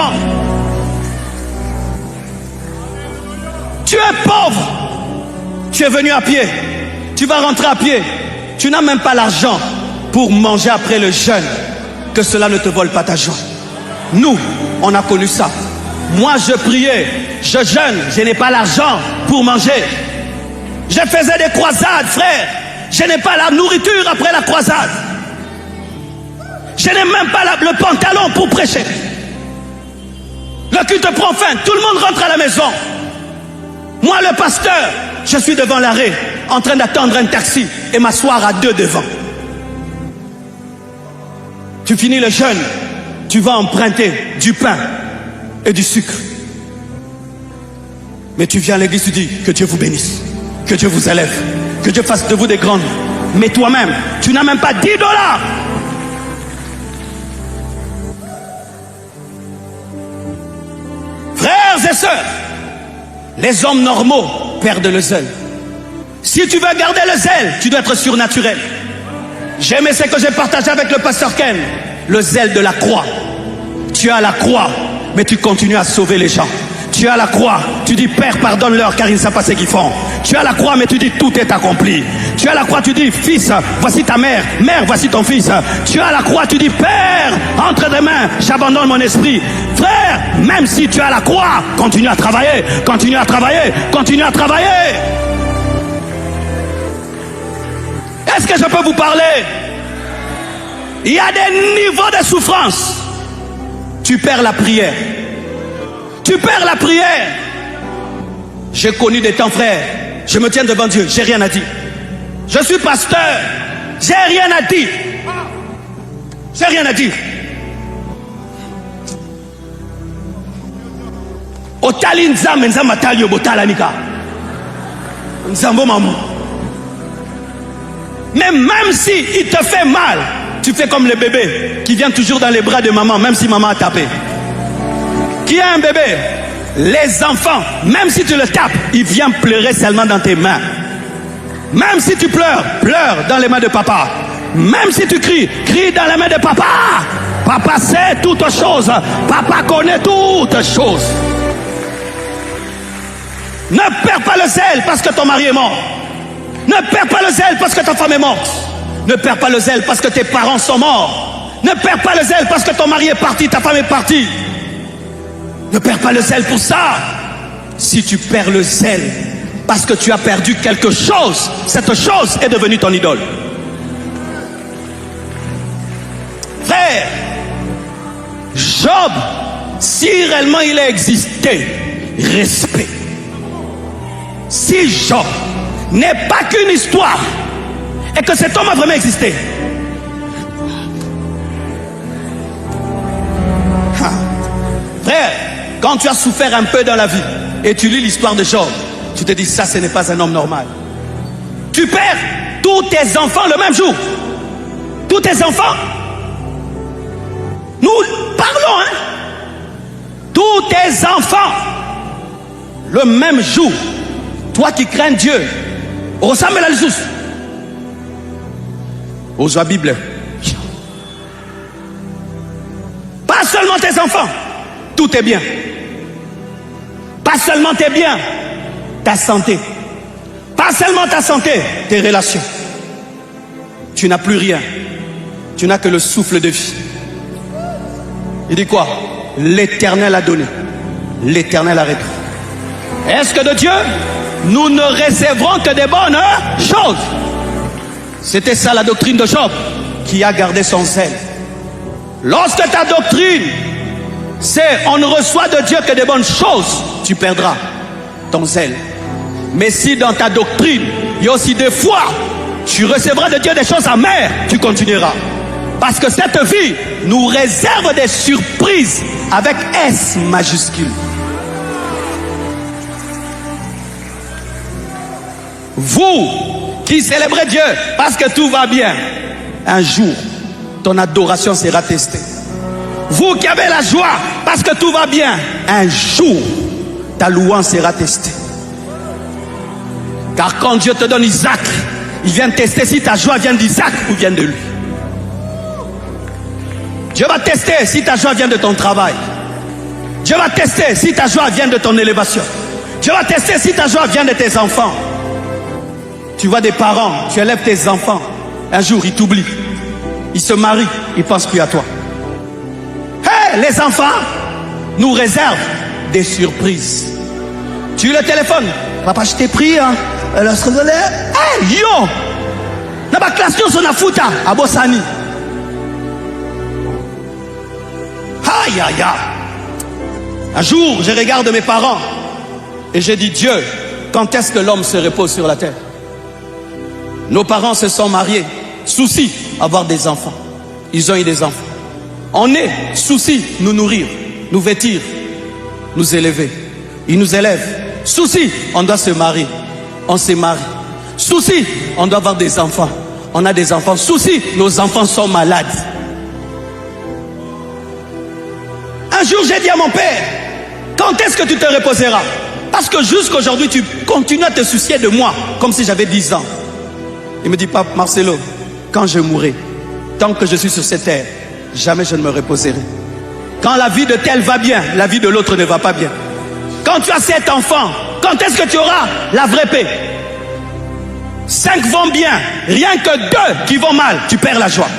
Tu es pauvre, tu es venu à pied, tu vas rentrer à pied. Tu n'as même pas l'argent pour manger après le jeûne. Que cela ne te vole pas ta joie. Nous, on a connu ça. Moi, je priais, je jeûne, je n'ai pas l'argent pour manger. Je faisais des croisades, frère. Je n'ai pas la nourriture après la croisade. Je n'ai même pas le pantalon pour prêcher. Le culte prend fin, tout le monde rentre à la maison. Moi, le pasteur, je suis devant l'arrêt, en train d'attendre un taxi et m'asseoir à deux devant. Tu finis le jeûne, tu vas emprunter du pain et du sucre. Mais tu viens à l'église, tu dis que Dieu vous bénisse, que Dieu vous élève, que Dieu fasse de vous des grandes. Mais toi-même, tu n'as même pas 10 $. Frères et sœurs, les hommes normaux perdent le zèle. Si tu veux garder le zèle, tu dois être surnaturel. J'aimais ce que j'ai partagé avec le pasteur Ken. Le zèle de la croix. Tu as la croix, mais tu continues à sauver les gens. Tu as la croix, tu dis Père pardonne-leur car ils ne savent pas ce qu'ils font. Tu as la croix, mais tu dis tout est accompli. Tu as la croix, tu dis Fils, voici ta mère. Mère, voici ton fils. Tu as la croix, tu dis Père, entre tes mains, j'abandonne mon esprit. Frère, même si tu as la croix, continue à travailler, continue à travailler, continue à travailler. Est-ce que je peux vous parler? Il y a des niveaux de souffrance. Tu perds la prière. Tu perds la prière. J'ai connu des temps, frère. Je me tiens devant Dieu, j'ai rien à dire. Je suis pasteur, j'ai rien à dire. J'ai rien à dire. Otali nzambe nzambe atali obotala nika. Nzambo mamu. Mais même si il te fait mal, tu fais comme le bébé qui vient toujours dans les bras de maman, même si maman a tapé. Qui a un bébé? Les enfants, même si tu le tapes, il vient pleurer seulement dans tes mains. Même si tu pleures, pleure dans les mains de papa. Même si tu cries, crie dans les mains de papa. Papa sait toutes choses. Papa connaît toutes choses. Ne perds pas le zèle parce que ton mari est mort. Ne perds pas le zèle parce que ta femme est morte. Ne perds pas le zèle parce que tes parents sont morts. Ne perds pas le zèle parce que ton mari est parti, ta femme est partie. Ne perds pas le zèle pour ça. Si tu perds le zèle parce que tu as perdu quelque chose, cette chose est devenue ton idole. Frère, Job, si réellement il a existé, respect. Si Job n'est pas qu'une histoire et que cet homme a vraiment existé, frère, quand tu as souffert un peu dans la vie et tu lis l'histoire de Job, tu te dis ça, ce n'est pas un homme normal. Tu perds tous tes enfants le même jour. Tous tes enfants. Nous parlons, hein. Tous tes enfants le même jour. Toi qui crains Dieu, ressemble à Jesus. Aux la Bible. Pas seulement tes enfants, tout est bien. Pas seulement tes biens, ta santé. Pas seulement ta santé, tes relations. Tu n'as plus rien. Tu n'as que le souffle de vie. Il dit quoi? L'Éternel a donné. L'Éternel a repris. Est-ce que de Dieu, nous ne réserverons que des bonnes choses? C'était ça la doctrine de Job, qui a gardé son zèle. Lorsque ta doctrine, c'est on ne reçoit de Dieu que des bonnes choses, tu perdras ton zèle. Mais si dans ta doctrine, il y a aussi des fois, tu recevras de Dieu des choses amères, tu continueras. Parce que cette vie nous réserve des surprises avec S majuscule. Vous qui célébrez Dieu parce que tout va bien, un jour, ton adoration sera testée. Vous qui avez la joie parce que tout va bien, un jour, ta louange sera testée. Car quand Dieu te donne Isaac, il vient tester si ta joie vient d'Isaac ou vient de lui. Dieu va tester si ta joie vient de ton travail. Dieu va tester si ta joie vient de ton élévation. Dieu va tester si ta joie vient de tes enfants. Tu vois des parents, tu élèves tes enfants. Un jour, ils t'oublient. Ils se marient, ils ne pensent plus à toi. Hey, les enfants nous réservent des surprises. Tu le téléphones. Papa, je t'ai pris, hein. Hey, yo! N'a pas classe, on a foutu à Bossani. Aïe, aïe, aïe. Un jour, je regarde mes parents et je dis, Dieu, quand est-ce que l'homme se repose sur la terre? Nos parents se sont mariés, souci, avoir des enfants. Ils ont eu des enfants. On est, souci, nous nourrir, nous vêtir, nous élever. Ils nous élèvent. Souci, on doit se marier. On se marie. Souci, on doit avoir des enfants. On a des enfants. Souci, nos enfants sont malades. Un jour, j'ai dit à mon père, quand est-ce que tu te reposeras? Parce que jusqu'aujourd'hui, tu continues à te soucier de moi, comme si j'avais 10 ans. Il me dit, Pape Marcelo, quand je mourrai, tant que je suis sur cette terre, jamais je ne me reposerai. Quand la vie de tel va bien, la vie de l'autre ne va pas bien. Quand tu as 7 enfants, quand est-ce que tu auras la vraie paix? 5 vont bien, rien que 2 qui vont mal, tu perds la joie.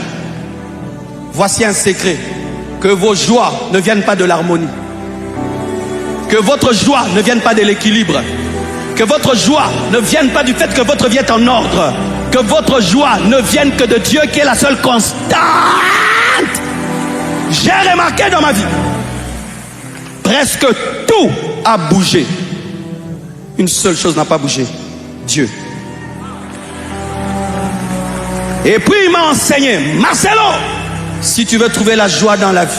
Voici un secret, que vos joies ne viennent pas de l'harmonie. Que votre joie ne vienne pas de l'équilibre. Que votre joie ne vienne pas du fait que votre vie est en ordre. Que votre joie ne vienne que de Dieu qui est la seule constante. J'ai remarqué dans ma vie, presque tout a bougé. Une seule chose n'a pas bougé, Dieu. Et puis il m'a enseigné, Marcelo, si tu veux trouver la joie dans la vie,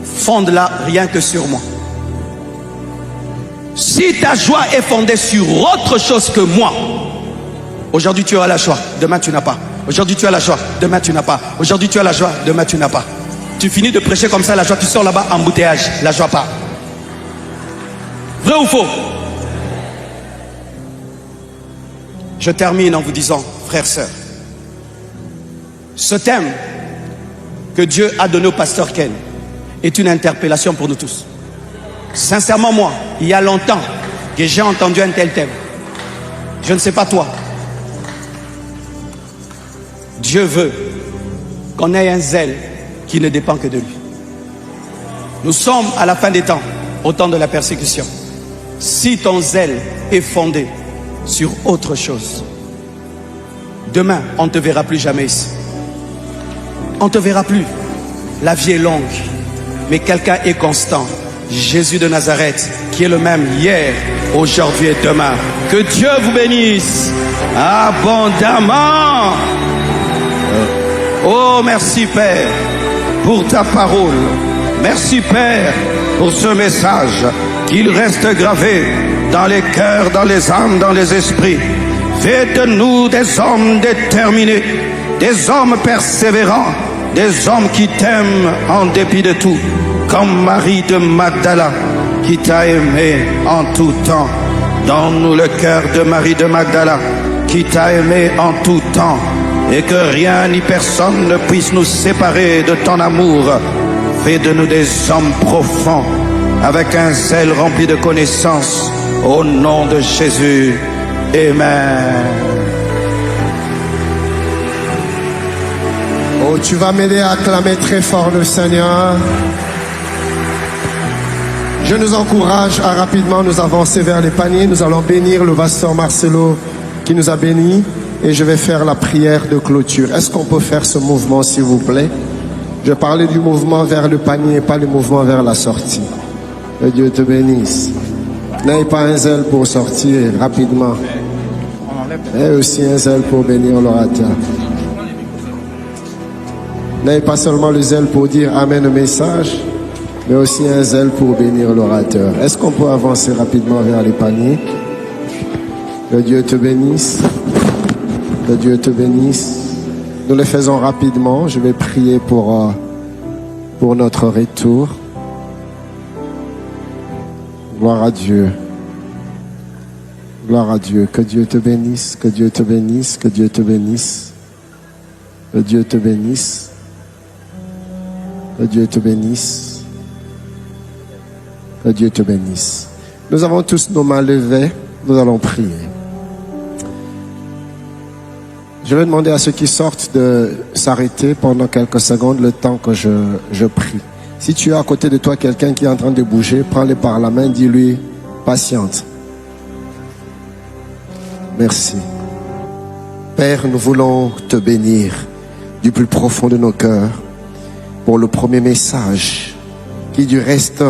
fonde-la rien que sur moi. Si ta joie est fondée sur autre chose que moi, aujourd'hui tu as la joie, demain tu n'as pas. Aujourd'hui tu as la joie, demain tu n'as pas. Aujourd'hui tu as la joie, demain tu n'as pas. Tu finis de prêcher comme ça la joie, tu sors là-bas, embouteillage, la joie part. Vrai ou faux? Je termine en vous disant, frères, sœurs, ce thème que Dieu a donné au pasteur Ken est une interpellation pour nous tous. Sincèrement, moi, il y a longtemps que j'ai entendu un tel thème. Je ne sais pas toi. Dieu veut qu'on ait un zèle qui ne dépend que de lui. Nous sommes à la fin des temps, au temps de la persécution. Si ton zèle est fondé sur autre chose, demain, on ne te verra plus jamais ici. On ne te verra plus. La vie est longue, mais quelqu'un est constant. Jésus de Nazareth, qui est le même hier, aujourd'hui et demain. Que Dieu vous bénisse abondamment. Oh, merci Père pour ta parole. Merci Père pour ce message. Qu'il reste gravé dans les cœurs, dans les âmes, dans les esprits. Fais de nous des hommes déterminés, des hommes persévérants, des hommes qui t'aiment en dépit de tout. Comme Marie de Magdala qui t'a aimé en tout temps. Donne-nous le cœur de Marie de Magdala qui t'a aimé en tout temps. Et que rien ni personne ne puisse nous séparer de ton amour. Fais de nous des hommes profonds, avec un zèle rempli de connaissances. Au nom de Jésus. Amen. Oh, tu vas m'aider à acclamer très fort le Seigneur. Je nous encourage à rapidement nous avancer vers les paniers. Nous allons bénir le pasteur Marcelo qui nous a bénis. Et je vais faire la prière de clôture. Est-ce qu'on peut faire ce mouvement, s'il vous plaît? Je parlais du mouvement vers le panier et pas le mouvement vers la sortie. Que Dieu te bénisse. N'ayez pas un zèle pour sortir rapidement. Et aussi un zèle pour bénir l'orateur. N'ayez pas seulement le zèle pour dire Amen au message, mais aussi un zèle pour bénir l'orateur. Est-ce qu'on peut avancer rapidement vers les paniers? Que Dieu te bénisse. Que Dieu te bénisse. Nous le faisons rapidement. Je vais prier pour notre retour. Gloire à Dieu. Gloire à Dieu. Que Dieu te bénisse. Que Dieu te bénisse. Que Dieu te bénisse. Que Dieu te bénisse. Que Dieu te bénisse. Que Dieu te bénisse. Nous avons tous nos mains levées. Nous allons prier. Je vais demander à ceux qui sortent de s'arrêter pendant quelques secondes le temps que je prie. Si tu as à côté de toi quelqu'un qui est en train de bouger, prends-le par la main, dis-lui, patiente. Merci. Père, nous voulons te bénir du plus profond de nos cœurs pour le premier message qui du reste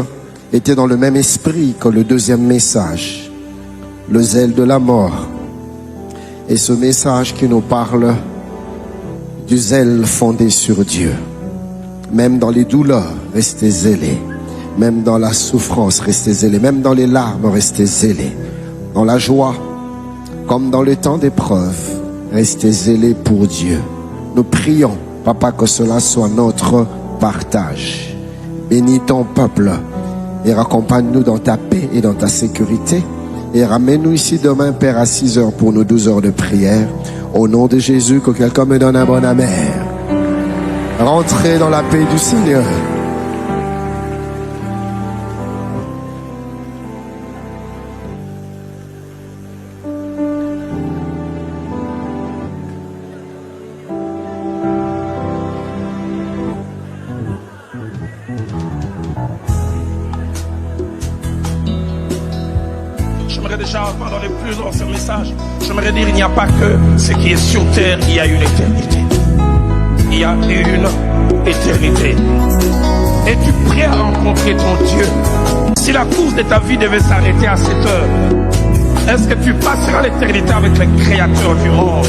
était dans le même esprit que le deuxième message, le zèle de la mort. Et ce message qui nous parle du zèle fondé sur Dieu. Même dans les douleurs, restez zélés. Même dans la souffrance, restez zélés. Même dans les larmes, restez zélés. Dans la joie, comme dans le temps d'épreuve, restez zélés pour Dieu. Nous prions, Papa, que cela soit notre partage. Bénis ton peuple et raccompagne-nous dans ta paix et dans ta sécurité. Et ramène-nous ici demain, Père, à 6 heures pour nos 12 heures de prière. Au nom de Jésus, que quelqu'un me donne un bon amen. Rentrez dans la paix du Seigneur. J'aimerais déjà, pendant les plus dans ce message, j'aimerais dire, il n'y a pas que ce qui est sur terre, il y a une éternité. Il y a une éternité. Es-tu prêt à rencontrer ton Dieu? Si la course de ta vie devait s'arrêter à cette heure, est-ce que tu passeras l'éternité avec le Créateur du monde?